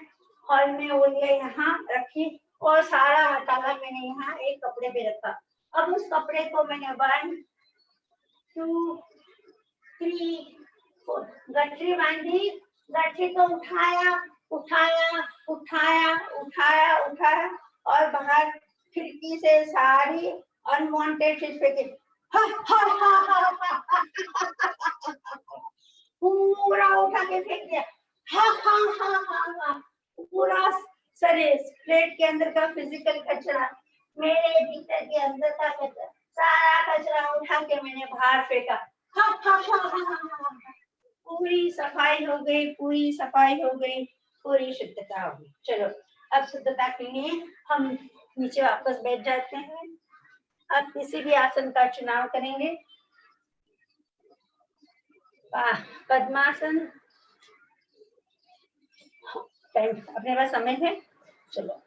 हॉल में वो लिया यहाँ रखी, और सारा हटाला मैंने यहाँ एक कपड़े पे रखा। अब उस कपड़े को मैंने 1 2 3 4 गठरी बांधी, गठरी को उठाया उठाया उठाया उठाया उठाया और बाहर खिड़की से सारी अनवांटेड चीज फेंकी। पूरा उठा के फेंक दिया। पूरा शरीर, प्लेट के अंदर का फिजिकल कचरा, मेरे भीतर के अंदर का कचरा, सारा कचरा उठा के मैंने बाहर फेंका। पूरी सफाई हो गई, पूरी सफाई हो गई, पूरी शुद्धता हो गई। चलो अब शुद्धता के लिए हम नीचे वापस बैठ जाते हैं। अब किसी भी आसन का चुनाव करेंगे। पद्मासन, अपने पास समय है, चलो।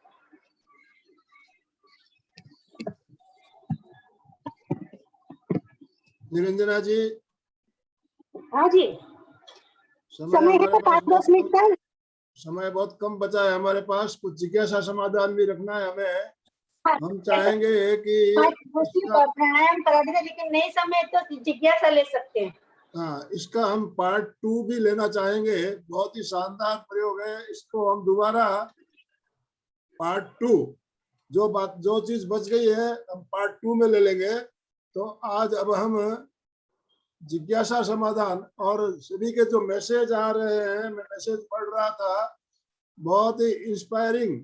निरंजना जी। हाँ जी, समय है तो 5-10 मिनट का। समय बहुत कम बचा है हमारे पास, कुछ जिज्ञासा समाधान भी रखना है हमें। हम चाहेंगे कि प्राणायाम करा देंगे, लेकिन नहीं समय तो जिज्ञासा ले सकते हैं। हाँ, इसका हम पार्ट 2 भी लेना चाहेंगे। बहुत ही शानदार प्रयोग है, इसको हम दोबारा पार्ट 2, जो चीज बच गई है हम पार्ट 2 में ले लेंगे। तो आज अब हम जिज्ञासा समाधान और सभी के जो मैसेज आ रहे हैं, मैं मैसेज पढ़ रहा था, बहुत ही इंस्पायरिंग,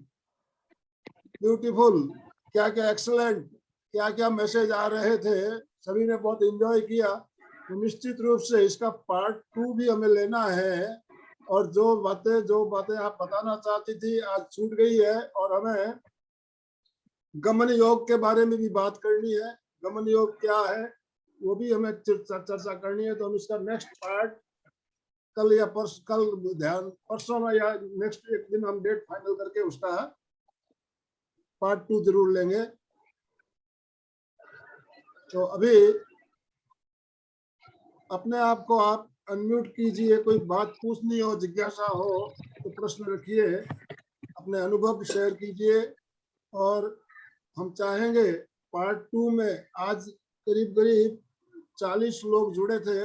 ब्यूटीफुल, क्या क्या एक्सलेंट, क्या क्या मैसेज आ रहे थे, सभी ने बहुत एंजॉय किया। तो निश्चित रूप से इसका पार्ट 2 भी हमें लेना है। और जो बातें आप बताना चाहती थी आज छूट गई है, और हमें गमन योग के बारे में भी बात करनी है। गमन योग क्या है वो भी हमें चर्चा करनी है। तो हम इसका नेक्स्ट पार्ट कल या परसों में या नेक्स्ट एक दिन हम डेट फाइनल करके उसका पार्ट 2 जरूर लेंगे। तो अभी अपने आप को आप अनम्यूट कीजिए, कोई बात पूछनी हो, जिज्ञासा हो तो प्रश्न रखिए, अपने अनुभव शेयर कीजिए। और हम चाहेंगे पार्ट 2 में, आज करीब 40 लोग जुड़े थे,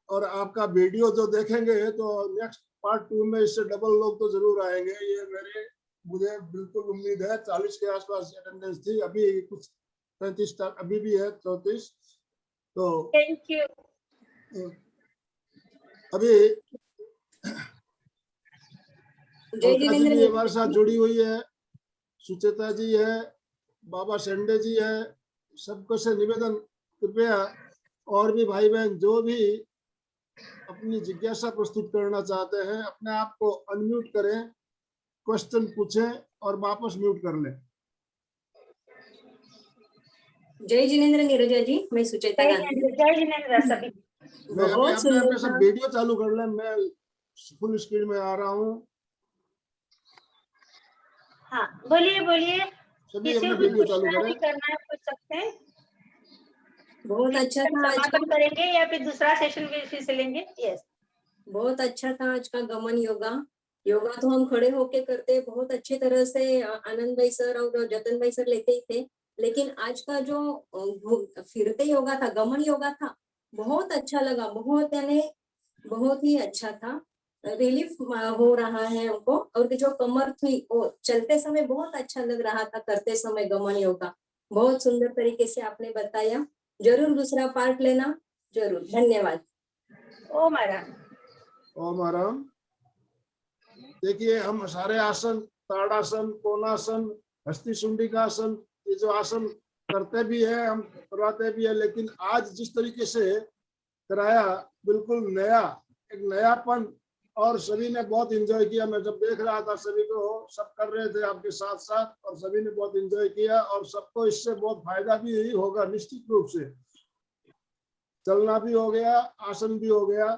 और आपका वीडियो जो देखेंगे तो नेक्स्ट पार्ट 2 में इससे डबल लोग तो जरूर आएंगे, ये मुझे बिल्कुल उम्मीद है। 40 के आसपास अटेंडेंस थी, अभी कुछ 35 अभी भी है, 34। तो थैंक यू। अभी जी भी हमारे साथ जुड़ी हुई है, सुचेता जी है, बाबा शेंडे जी है। सबको से निवेदन, कृपया और भी भाई बहन जो भी अपनी जिज्ञासा प्रस्तुत करना चाहते हैं, अपने आप को अनम्यूट करें, क्वेश्चन पूछें और वापस म्यूट कर लें। जय जिनेंद्र नीरजा जी, मैं सुचेता गांधी। जय जिनेंद्र सभी। मैं अपने सब वीडियो चालू कर लें, मैं फुल स्क्रीन में आ रहा हूँ। हाँ बोलिए बोलिए, सभी किसी अपने को वीडियो चालू पूछना करें। भी करना है पूछ सकते हैं। बहुत अच्छा था आज का, समापन करेंगे या फिर दूसरा सेशन भी फिर से लेंगे। यस, बहुत अच्छा था आज का गमन योगा। योगा तो हम खड़े होके करते, बहुत अच्छी तरह से आनंद भाई सर और जतन भाई सर लेते ही थे, लेकिन आज का जो फिरते योगा था, गमन योगा था, बहुत अच्छा लगा, बहुत यानी बहुत ही अच्छा था। रिलीफ हो रहा है हमको। और जो कमर थी वो चलते समय बहुत अच्छा लग रहा था, करते समय गमन योगा बहुत सुंदर तरीके से आपने बताया। जरूर दूसरा पार्ट लेना, जरूर। धन्यवाद। ओ महाराज। ओम आराम। देखिए हम सारे आसन, ताड़ासन, कोणासन, हस्ती शुंडी का आसन, ये जो आसन करते भी है, हम करवाते भी है, लेकिन आज जिस तरीके से कराया बिल्कुल नया, एक नयापन, और सभी ने बहुत एंजॉय किया। मैं जब देख रहा था सभी को, सब कर रहे थे आपके साथ साथ, और सभी ने बहुत एंजॉय किया, और सबको इससे बहुत फायदा भी होगा निश्चित रूप से। चलना भी हो गया, आसन भी हो गया।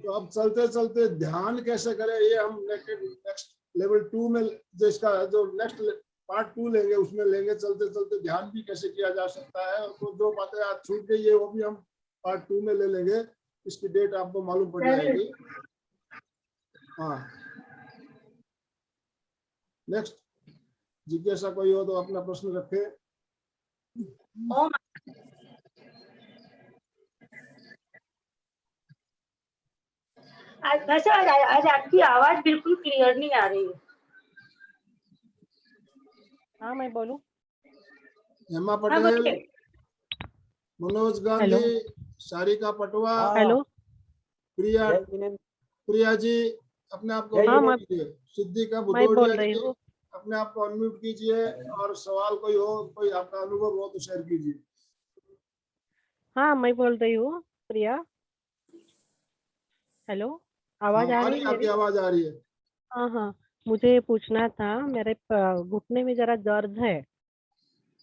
तो अब चलते चलते ध्यान कैसे करें, ये हम नेक्स्ट लेवल 2 में, जिसका जो नेक्स्ट पार्ट 2 लेंगे उसमें लेंगे। चलते चलते ध्यान भी कैसे किया जा सकता है, और जो बातें आज छूट गई है वो भी हम पार्ट 2 में ले लेंगे। इसकी डेट आपको मालूम पड़ जाएगी। हाँ, नेक्स्ट जिज्ञासा कोई हो तो अपना प्रश्न रखे। ओम। आज आपकी आवाज बिल्कुल क्लियर नहीं आ रही है। हाँ मैं बोलूं? हेमा पटेल, मनोज गांधी, सारिका पटवा, हेलो प्रिया जी, अपने आप को हाँ, अनम्यूट कीजिए। सिद्धिका मैं बोल भदौरिया रही जी, हूँ। अपने आप को अनम्यूट कीजिए, और सवाल कोई हो, कोई आपका अनुभव हो तो शेयर कीजिए। हाँ मैं बोल रही हूँ प्रिया। हेलो, आवाज हाँ, आ रही है आपकी मेरी? आवाज आ रही है। हाँ हाँ, मुझे पूछना था, मेरे घुटने में जरा दर्द है।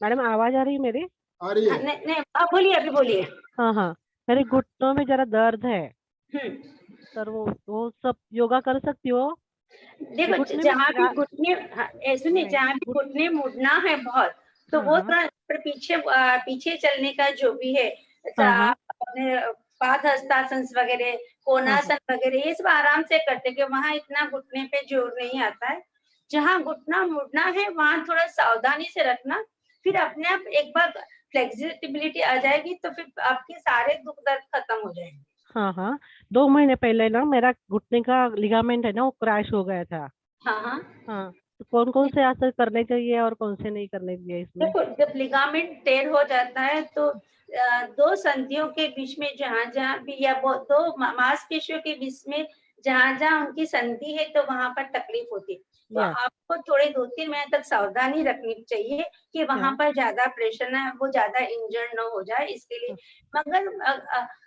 मैडम आवाज आ रही है मेरी? आ रही है। नहीं नहीं, आप बोलिए, अभी बोलिए। हाँ हाँ, मेरे घुटनों में जरा दर्द है सर। वो सब योगा कर सकती हो? देखो, घुटने में जहाँ भी रा- घुटने, सुनिए, नहीं, जहाँ भी घुटने मुड़ना है बहुत, तो हाँ वो हाँ थोड़ा पर पीछे पीछे चलने का जो भी है, हाँ हाँ अपने पादहस्तासन वगैरह, कोणासन वगैरह, ये सब आराम से करते कि वहाँ इतना घुटने पे जोर नहीं आता है। जहाँ घुटना मुड़ना है वहाँ थोड़ा सावधानी से रखना, फिर अपने आप एक बार फ्लेक्सिबिलिटी आ जाएगी तो फिर आपके सारे दुख दर्द खत्म हो जाएंगे। हाँ हाँ, 2 महीने पहले ना मेरा घुटने का लिगामेंट है ना, वो क्रैश हो गया था। हाँ हाँ। हाँ, तो कौन कौन से आसन करने चाहिए और कौन से नहीं करने चाहिए इसमें? देखो, जब लिगामेंट टेयर हो जाता है तो दो संधियों के बीच में जहाँ जहाँ भी, या वो दो मांसपेशियों के बीच में जहाँ जहाँ उनकी संधि है, तो वहां पर तकलीफ होती है। तो या आपको थोड़े 2-3 महीने तक सावधानी रखनी चाहिए कि वहां पर ज्यादा प्रेशर ना, वो ज्यादा इंजर्ड न हो जाए, इसके लिए। मगर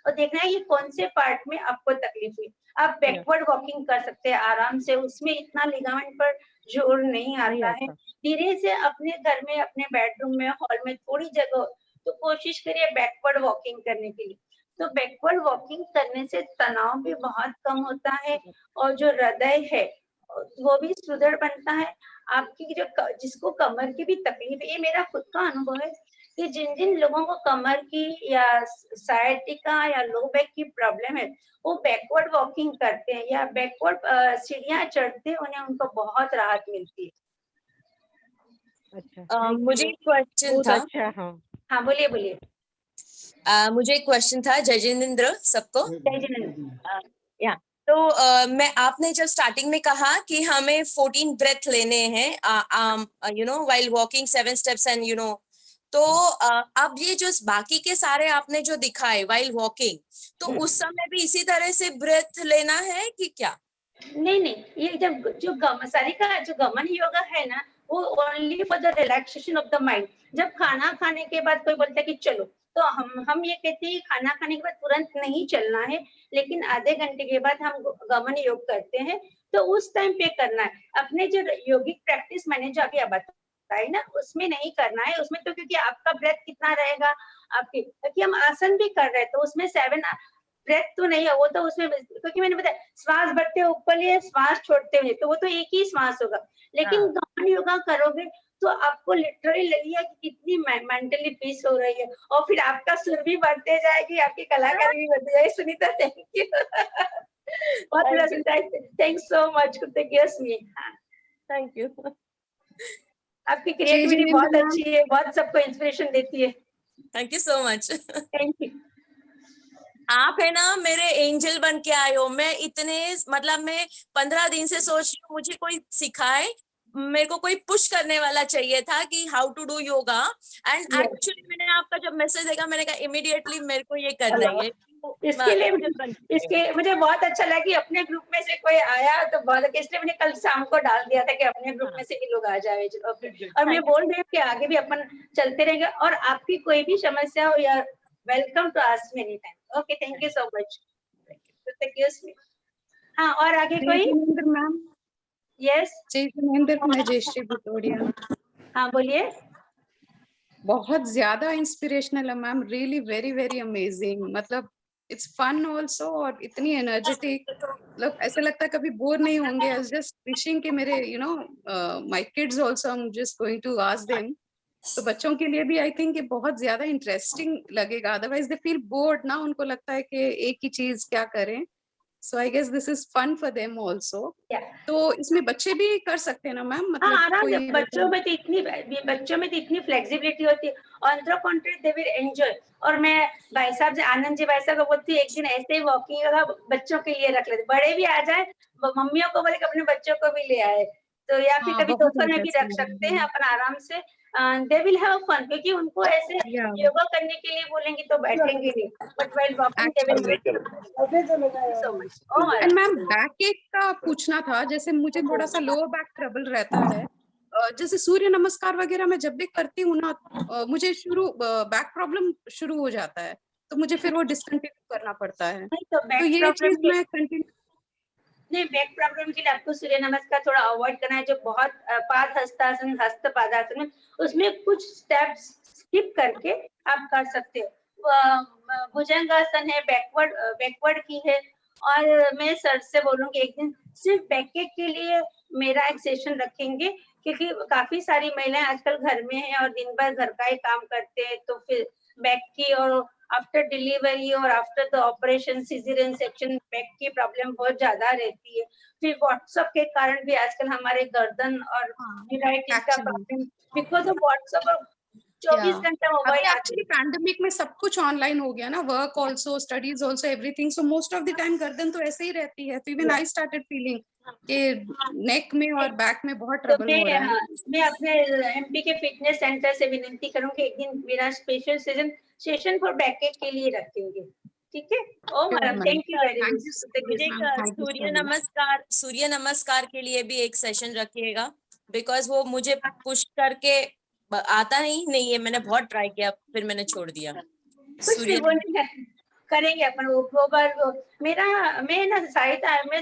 और देखना है ये कौन से पार्ट में आपको तकलीफ हुई। आप बैकवर्ड वॉकिंग कर सकते हैं आराम से, उसमें इतना लिगामेंट पर जोर नहीं आता है। धीरे से अपने घर में, अपने बेडरूम में, हॉल में थोड़ी जगह तो कोशिश करिए बैकवर्ड वॉकिंग करने के लिए। तो बैकवर्ड वॉकिंग करने से तनाव भी बहुत कम होता है, और जो हृदय है वो भी सुदृढ़ बनता है। आपकी जो जिसको कमर की भी तकलीफ है, ये मेरा खुद का अनुभव है कि जिन जिन लोगों को कमर की या साइटिका या लो बैक की प्रॉब्लम है, वो बैकवर्ड वॉकिंग करते हैं या बैकवर्ड सीढ़ियां चढ़ते हैं, उन्हें उनको बहुत राहत मिलती है। अच्छा, मुझे एक क्वेश्चन बहुत था। अच्छा। हाँ हाँ, बोलिए बोलिए। मुझे एक क्वेश्चन था जय जिनेंद्र सबको। जय जिनेंद्र। या तो मैं, आपने जब स्टार्टिंग में कहा कि हमें 14 ब्रेथ लेने हैं you know while walking 7 steps and you know, तो अब ये जो बाकी के सारे आपने जो दिखाए व्हाइल वॉकिंग, तो उस समय भी इसी तरह से ब्रेथ लेना है कि क्या? नहीं, ये जब जो सारिका जो गमन योगा है ना, वो only for the relaxation of the mind. जब खाना खाने के बाद कोई बोलता है कि चलो, तो हम ये कहते हैं खाना खाने के बाद तुरंत नहीं चलना है, लेकिन आधे घंटे के बाद हम गमन योग करते हैं, तो उस टाइम पे करना है। अपने जो योगिक प्रैक्टिस मैंने जो अभी बताई ना, उसमें नहीं करना है। उसमें तो क्योंकि आपका ब्रेथ कितना रहेगा आपकी, क्योंकि हम आसन भी कर रहे हैं, तो उसमें 7 ब्रेथ तो नहीं है वो, तो उसमें क्योंकि मैंने बताया श्वास भरते हुए ऊपर लिए, श्वास छोड़ते हुए, तो वो तो एक ही श्वास होगा। लेकिन गमन योगा करोगे तो आपको लिटरली लगेगा कि कितनी मेंटली पीस हो रही है, और फिर आपका सुर भी बढ़ते जाएगी, आपकी कलाकारी भी बढ़ती जाएगी। सुनीता, थैंक यू बहुत, thanks so much two gives me. Thank you. आपकी क्रिएटिविटी बहुत अच्छी है, बहुत सबको इंस्पिरेशन देती है। Thank you so much. Thank you. आप है ना मेरे एंजल बन के आए हो। मैं इतने मतलब मैं 15 दिन से सोच रही हूँ मुझे कोई सिखाए, मेरे को कोई पुश करने वाला चाहिए था कि how to do yoga. And Yes. Actually मैंने आपका जब मैसेज देखा मैंने कहा इमीडिएटली मेरे को ये करना ही है। तो इसके लिए एंजल बन के आए हो। मुझे बहुत अच्छा लगा कि अपने ग्रुप में से कोई आया तो बहुत अच्छा, इसलिए मैंने कल शाम को डाल दिया था कि अपने ग्रुप में से भी लोग आ जाए। और मैं बोल रही हूँ कि आगे भी अपन चलते रहेंगे, और आपकी कोई भी समस्या हो या welcome to ask me any time. Okay, thank you so much. हाँ, और आगे कोई? जय मैम। यस, जय जिनेंद्र, मैं जयश्री भुतोड़िया। हाँ बोलिए। बहुत ज्यादा इंस्पिरेशनल है ma'am, really very very amazing. मतलब इट्स फन ऑल्सो, और इतनी एनर्जेटिक, मतलब ऐसा लगता है कभी बोर नहीं होंगे। आई वाज जस्ट विशिंग कि मेरे my kids also, I am just going to ask them. तो बच्चों के लिए भी आई थिंक ये बहुत ज्यादा इंटरेस्टिंग लगेगा, अदरवाइज दे फील बोर्ड ना, उनको लगता है कि एक ही चीज क्या करें। So I guess this is fun for them also. तो इसमें बच्चे भी कर सकते हैं ना मैम? हाँ, मतलब आराम से। कोई बच्चों में तो इतनी फ्लेक्सिबिलिटी होती है, on the contrary they will enjoy. और मैं भाई साहब से, आनंद जी भाई साहब को बोलती हूँ एक दिन ऐसे ही वॉकिंग का बच्चों के लिए रख लेते, बड़े भी आ जाए, मम्मियों को बोले कि अपने बच्चों को भी ले आए, तो या फिर हाँ, कभी बहुत दोपहर में भी रख इंटरेस्टिंग सकते हैं अपन आराम से। दे विल हैव फन, क्योंकि उनको ऐसे या योगा करने के लिए बोलेंगे तो बैठेंगे नहीं, but while walking they will so much. Oh and ma'am, back एक का पूछना था। जैसे मुझे थोड़ा सा लोअर बैक ट्रबल रहता है, जैसे सूर्य नमस्कार वगैरह मैं जब भी करती हूँ ना, मुझे बैक प्रॉब्लम शुरू हो जाता है, तो मुझे फिर वो डिसकंटिन्यू करना पड़ता है। नहीं, तो तो बैक ये प्रॉब्लम चीज मैं कंटिन्यू नहीं, बैक प्रॉब्लम के लिए आपको सूर्य नमस्कार थोड़ा अवॉइड करना है, जो बहुत पाद हस्तासन, हस्त पादासन में, उसमें कुछ स्टेप्स स्किप करके आप कर सकते हो। भुजंगासन है, बैकवर्ड की है। और मैं सर से बोलूंगी एक दिन सिर्फ बैक के लिए मेरा एक सेशन रखेंगे, क्योंकि काफी सारी महिलाएं आजकल घर में हैं और दिन भर घर का ही काम करते हैं, तो फिर बैक की, और आफ्टर डिलीवरी और after the operation caesarean section, back की प्रॉब्लम बहुत ज्यादा रहती है। फिर व्हाट्सएप के कारण भी आजकल हमारे गर्दन और न्यूराइटिस का प्रॉब्लम, बिकॉज ऑफ व्हाट्सएप और 24 घंटा अभी मोबाइल आते एक्चुअली पैंडेमिक में सब कुछ ऑनलाइन हो गया ना, work also, studies also, everything. So most of the time गर्दन तो ऐसे ही रहती है। तो इवन आई स्टार्टेड फीलिंग कि नेक में और बैक में बहुत तो ट्रबल हो रहा है। मैं अपने एमपी के फिटनेस सेंटर से विनती करूंगी एक दिन मेरा स्पेशल सेशन फॉर बैक के लिए रखेंगे, ठीक है? Oh madam, thank you very thank much. You so मुझे much ma'am, thank you so much. Surya Namaskar के लिए भी एक सेशन रखिएगा, बिकॉज वो मुझे पुश करके आता ही नहीं है। मैंने बहुत ट्राई किया, फिर मैंने छोड़ दिया। कुछ नहीं, वो नहीं करेंगे अपन, वो बार मैं ना सहायता में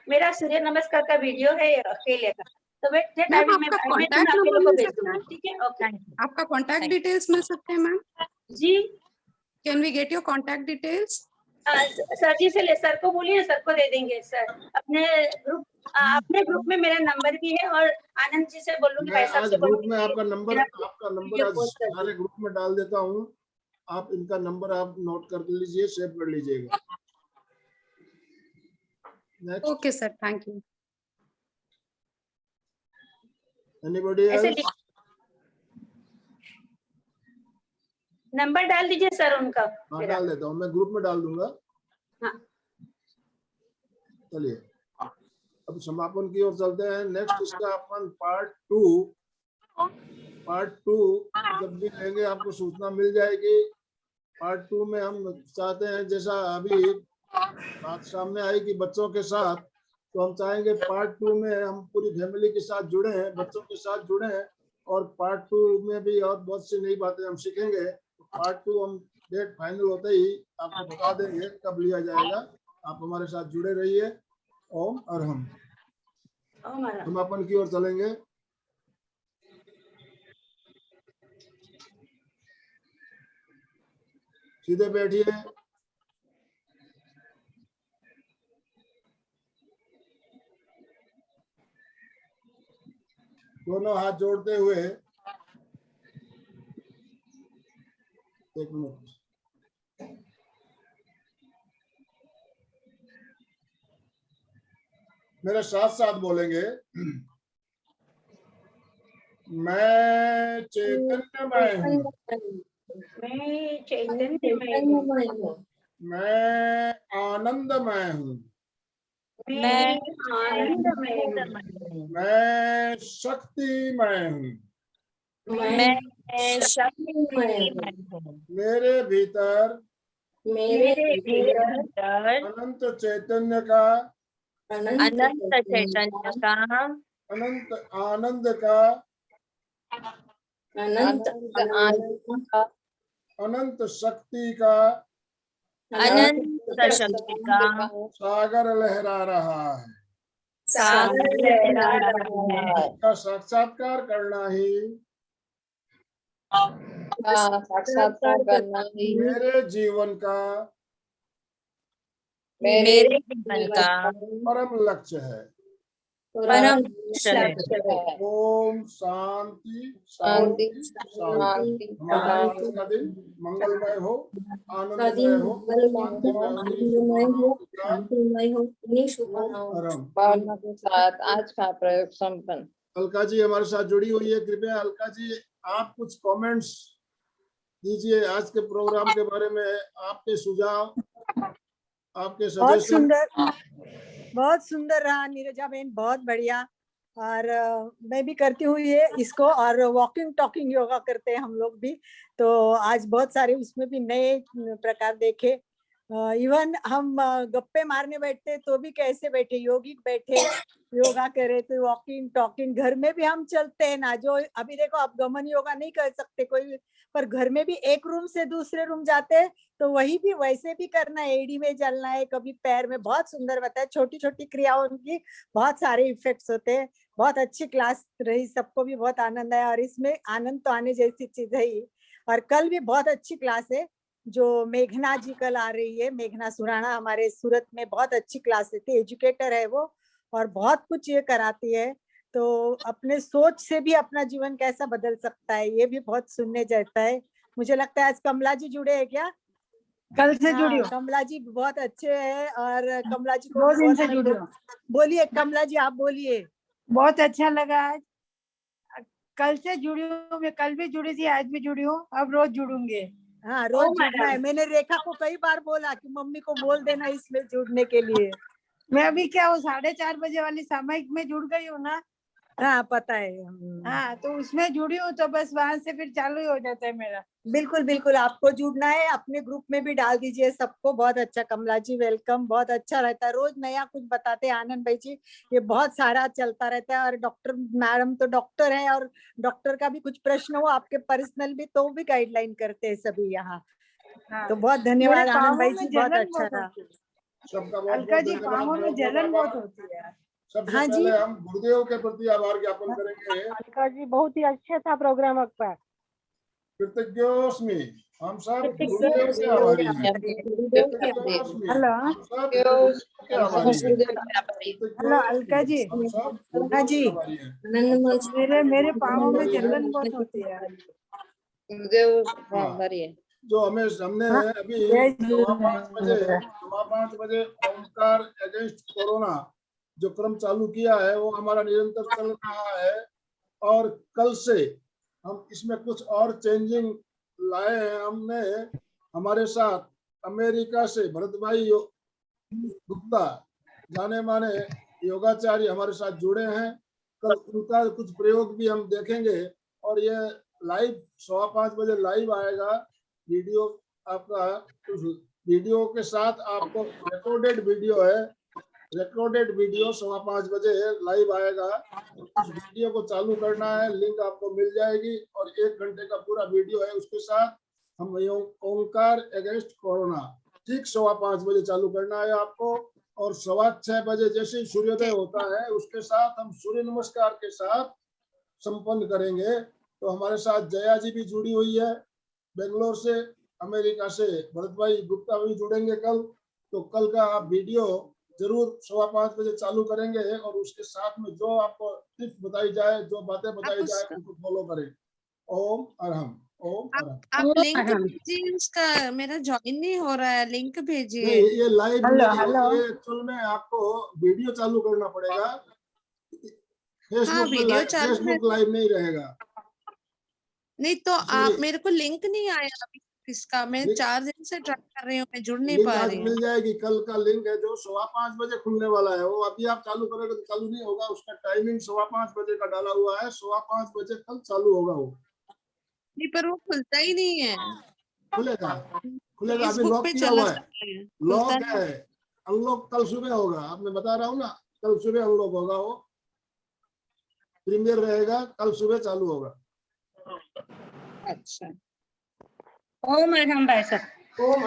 मेरा सूर्य नमस्कार का वीडियो है अकेले का, तो मैम आपका मैं कॉन्टैक्ट अकेले नंबर को मिल भेज सकता है? दूंगी, ठीक है? ओके आपका कॉन्टैक्ट डिटेल्स मिल सकते हैं मैम? जी। Can we get your contact details? Sir ji से सर को बोलिए, सर को दे देंगे। सर अपने ग्रुप में मेरा नंबर भी है, और आनंद जी से बोलूंगी, मैं भाई साहब आज से ग्रुप में बोलूंगी आपका नंबर वीडियो आज पोस्ट कर सारे ग्रुप में डाल देता हूँ। आप इनका नंबर आप नोट कर लीजिए, सेव कर लीजिएगा। Next, okay sir, thank you. Anybody ऐसे एल्स? नंबर डाल दीजिए सर उनका। हाँ, डाल देता हूँ, मैं ग्रुप में डाल दूंगा। हाँ। चलिए अब समापन की ओर चलते हैं। नेक्स्ट इसका अपन पार्ट टू जब भी लेंगे आपको सूचना मिल जाएगी। पार्ट 2 में हम चाहते हैं, जैसा अभी बात सामने आई कि बच्चों के साथ, तो हम चाहेंगे पार्ट 2 में हम पूरी फैमिली के साथ जुड़े हैं, बच्चों के साथ जुड़े हैं, और पार्ट 2 में भी और बहुत सी नई बातें हम सीखेंगे। पार्ट 2 हम डेट फाइनल होते ही आपको बता देंगे कब लिया जाएगा। आप हमारे साथ जुड़े रहिए। ओम और हम समापन की ओर चलेंगे। सीधे बैठिए, दोनों हाथ जोड़ते हुए। एक मिनट, मेरे साथ साथ बोलेंगे। मैं चैतन्यमय हूँ। मैं चैतन्यमय हूँ। मैं आनंदमय हूँ। मैं आनंदमय हूँ। मैं शक्तिमय हूँ। मैं शक्तिमय हूँ। मेरे भीतर मेरे मेरे भीतर भीतर अनंत चैतन्य का, अनंत चैतन्य का, अनंत आनंद का, अनंत आनंद का, अनंत शक्ति का अनंत शक्ति का सागर लहरा रहा है। सागर लहरा रहा है। का साक्षात्कार करना ही साक्षात्कार करना ही मेरे जीवन का मेरे जीवन का परम लक्ष्य है। परम लक्ष्य है। ओम शांति शांति शांति। हमारा आज का दिन मंगलमय हो, आनंदमय हो, शांतिमय हो। शांतिमय हो। इन्हीं शुभकामनाओं के साथ आज का प्रयोग संपन्न। अलका जी हमारे साथ जुड़ी हुई है। कृपया अलका जी आप कुछ कमेंट्स दीजिए आज के प्रोग्राम के बारे में, आपके सुझाव, आपके सजेशन। बहुत सुंदर रहा नीरजा बहन, बहुत बढ़िया। और मैं भी करती हूँ ये इसको, और वॉकिंग टॉकिंग योगा करते हैं हम लोग भी। तो आज बहुत सारे उसमें भी नए प्रकार देखे। इवन हम गप्पे मारने बैठते तो भी कैसे बैठे, योगिक बैठे योगा करे, तो वॉकिंग टॉकिंग। घर में भी हम चलते हैं ना, जो अभी देखो आप गमन योगा नहीं कर सकते कोई, पर घर में भी एक रूम से दूसरे रूम जाते हैं तो वही भी वैसे भी करना है। एड़ी में चलना है, कभी पैर में। बहुत सुंदर बताया, छोटी छोटी क्रियाओं की बहुत सारे इफेक्ट्स होते हैं। बहुत अच्छी क्लास रही, सबको भी बहुत आनंद आया, और इसमें आनंद तो आने जैसी चीज है ही। और कल भी बहुत अच्छी क्लास है, जो मेघना जी कल आ रही है। मेघना सुराणा हमारे सूरत में बहुत अच्छी क्लास देती है, एजुकेटर है वो, और बहुत कुछ ये कराती है। तो अपने सोच से भी अपना जीवन कैसा बदल सकता है, ये भी बहुत सुनने जाता है। मुझे लगता है आज कमला जी जुड़े हैं क्या? कल से जुड़ी हो। कमला जी बहुत अच्छे हैं, और कमला जी को 2 दिन से जुड़ी हो। बोलिए कमला जी, आप बोलिए। बहुत अच्छा लगा आज, कल से जुड़ी हूँ मैं, कल भी जुड़ी थी, आज भी जुड़ी हूँ, अब रोज जुड़ूंगे। हाँ रोज जुड़ना है। मैंने रेखा को कई बार बोला कि मम्मी को बोल देना इसमें जुड़ने के लिए। मैं अभी क्या हूँ 4:30 बजे वाली सामयिक में जुड़ गई हूँ ना। हाँ पता है। हाँ तो उसमें जुड़ी हूँ, तो बस वहां से फिर चालू ही हो जाता है मेरा। बिल्कुल बिल्कुल, आपको जुड़ना है, अपने ग्रुप में भी डाल दीजिए सबको। बहुत अच्छा कमला जी, वेलकम। बहुत अच्छा रहता है, रोज नया कुछ बताते हैं आनंद भाई जी। ये बहुत सारा चलता रहता है। और डॉक्टर मैडम तो डॉक्टर है, और डॉक्टर का भी कुछ प्रश्न हो आपके पर्सनल भी, तो भी गाइडलाइन करते हैं सभी यहाँ। तो बहुत धन्यवाद आनंद भाई जी, बहुत अच्छा रहा। अलका जी पाँवों में जलन बहुत होती है। सबसे हाँ जी, पहले हम गुरुदेव के प्रति आभार ज्ञापन करेंगे। अलका जी बहुत ही अच्छा था प्रोग्राम आपका। कृतज्ञोस्मि, हम सब गुरुदेव के आभारी हैं। कृतज्ञोस्मि, हम सब गुरुदेव के आभारी हैं। हेलो अलका जी। हम सब गुरुदेव के आभारी हैं। मेरे पाँवों में जलन बहुत होती है। हाँ, जो हमने अभी 5:15 बजे ओमकार अगेंस्ट कोरोना जो क्रम चालू किया है, वो हमारा निरंतर चल रहा है। और कल से हम इसमें कुछ और चेंजिंग लाए हैं। हमने हमारे साथ अमेरिका से भरत भाई गुप्ता, जाने माने योगाचार्य, हमारे साथ जुड़े हैं। कल उनका कुछ प्रयोग भी हम देखेंगे, और ये लाइव 5:15 बजे लाइव आएगा वीडियो आपका। उस वीडियो के साथ आपको रिकॉर्डेड वीडियो है, रिकॉर्डेड वीडियो 5:15 बजे लाइव आएगा। उस वीडियो को चालू करना है, लिंक आपको मिल जाएगी, और 1 घंटे का पूरा वीडियो है। उसके साथ हम ओंकार अगेंस्ट कोरोना ठीक 5:15 बजे चालू करना है आपको। और 6:15 बजे जैसे ही सूर्योदय होता है, उसके साथ हम सूर्य नमस्कार के साथ संपन्न करेंगे। तो हमारे साथ जया जी भी जुड़ी हुई है बेंगलोर से, अमेरिका से भरत भाई गुप्ता भी जुड़ेंगे कल। तो कल का आप वीडियो जरूर 5:15 बजे चालू करेंगे, और उसके साथ में जो आपको टिप्स बताई जाए, जो बातें बताई जाए, उनको फॉलो करें। ओम अरहम, ओम अरहम। आप लिंक भेजिए, उसका मेरा ज्वाइन नहीं हो रहा है, लिंक भेजिए। ये लाइव नहीं, ये एक्चुअल में आपको वीडियो चालू करना पड़ेगा। फेसबुक लाइव नहीं रहेगा। नहीं तो आप, मेरे को लिंक नहीं आया अभी इसका मैं लिंक 4 दिन से ट्राई कर रही हूँ, मैं जुड़ नहीं लिंक पा आज रही हूँ। मिल जाएगी। कल का लिंक है जो 5:15 बजे खुलने वाला है, वो अभी आप चालू करोगे तो चालू नहीं होगा। उसका टाइमिंग 5:15 बजे का डाला हुआ है, 5:15 बजे कल चालू होगा। वो नहीं, पर वो खुलता ही नहीं है। खुलेगा खुलेगा, अभी फेसबुक लॉक पे किया चला हुआ है, जाता है, खुलता लॉक नहीं। है। अनलॉक कल सुबह होगा, आपने बता रहा हूँ ना, कल सुबह अनलॉक होगा। वो प्रीमियर रहेगा, कल सुबह चालू होगा। अच्छा। ओम अहम भाई सर। ओम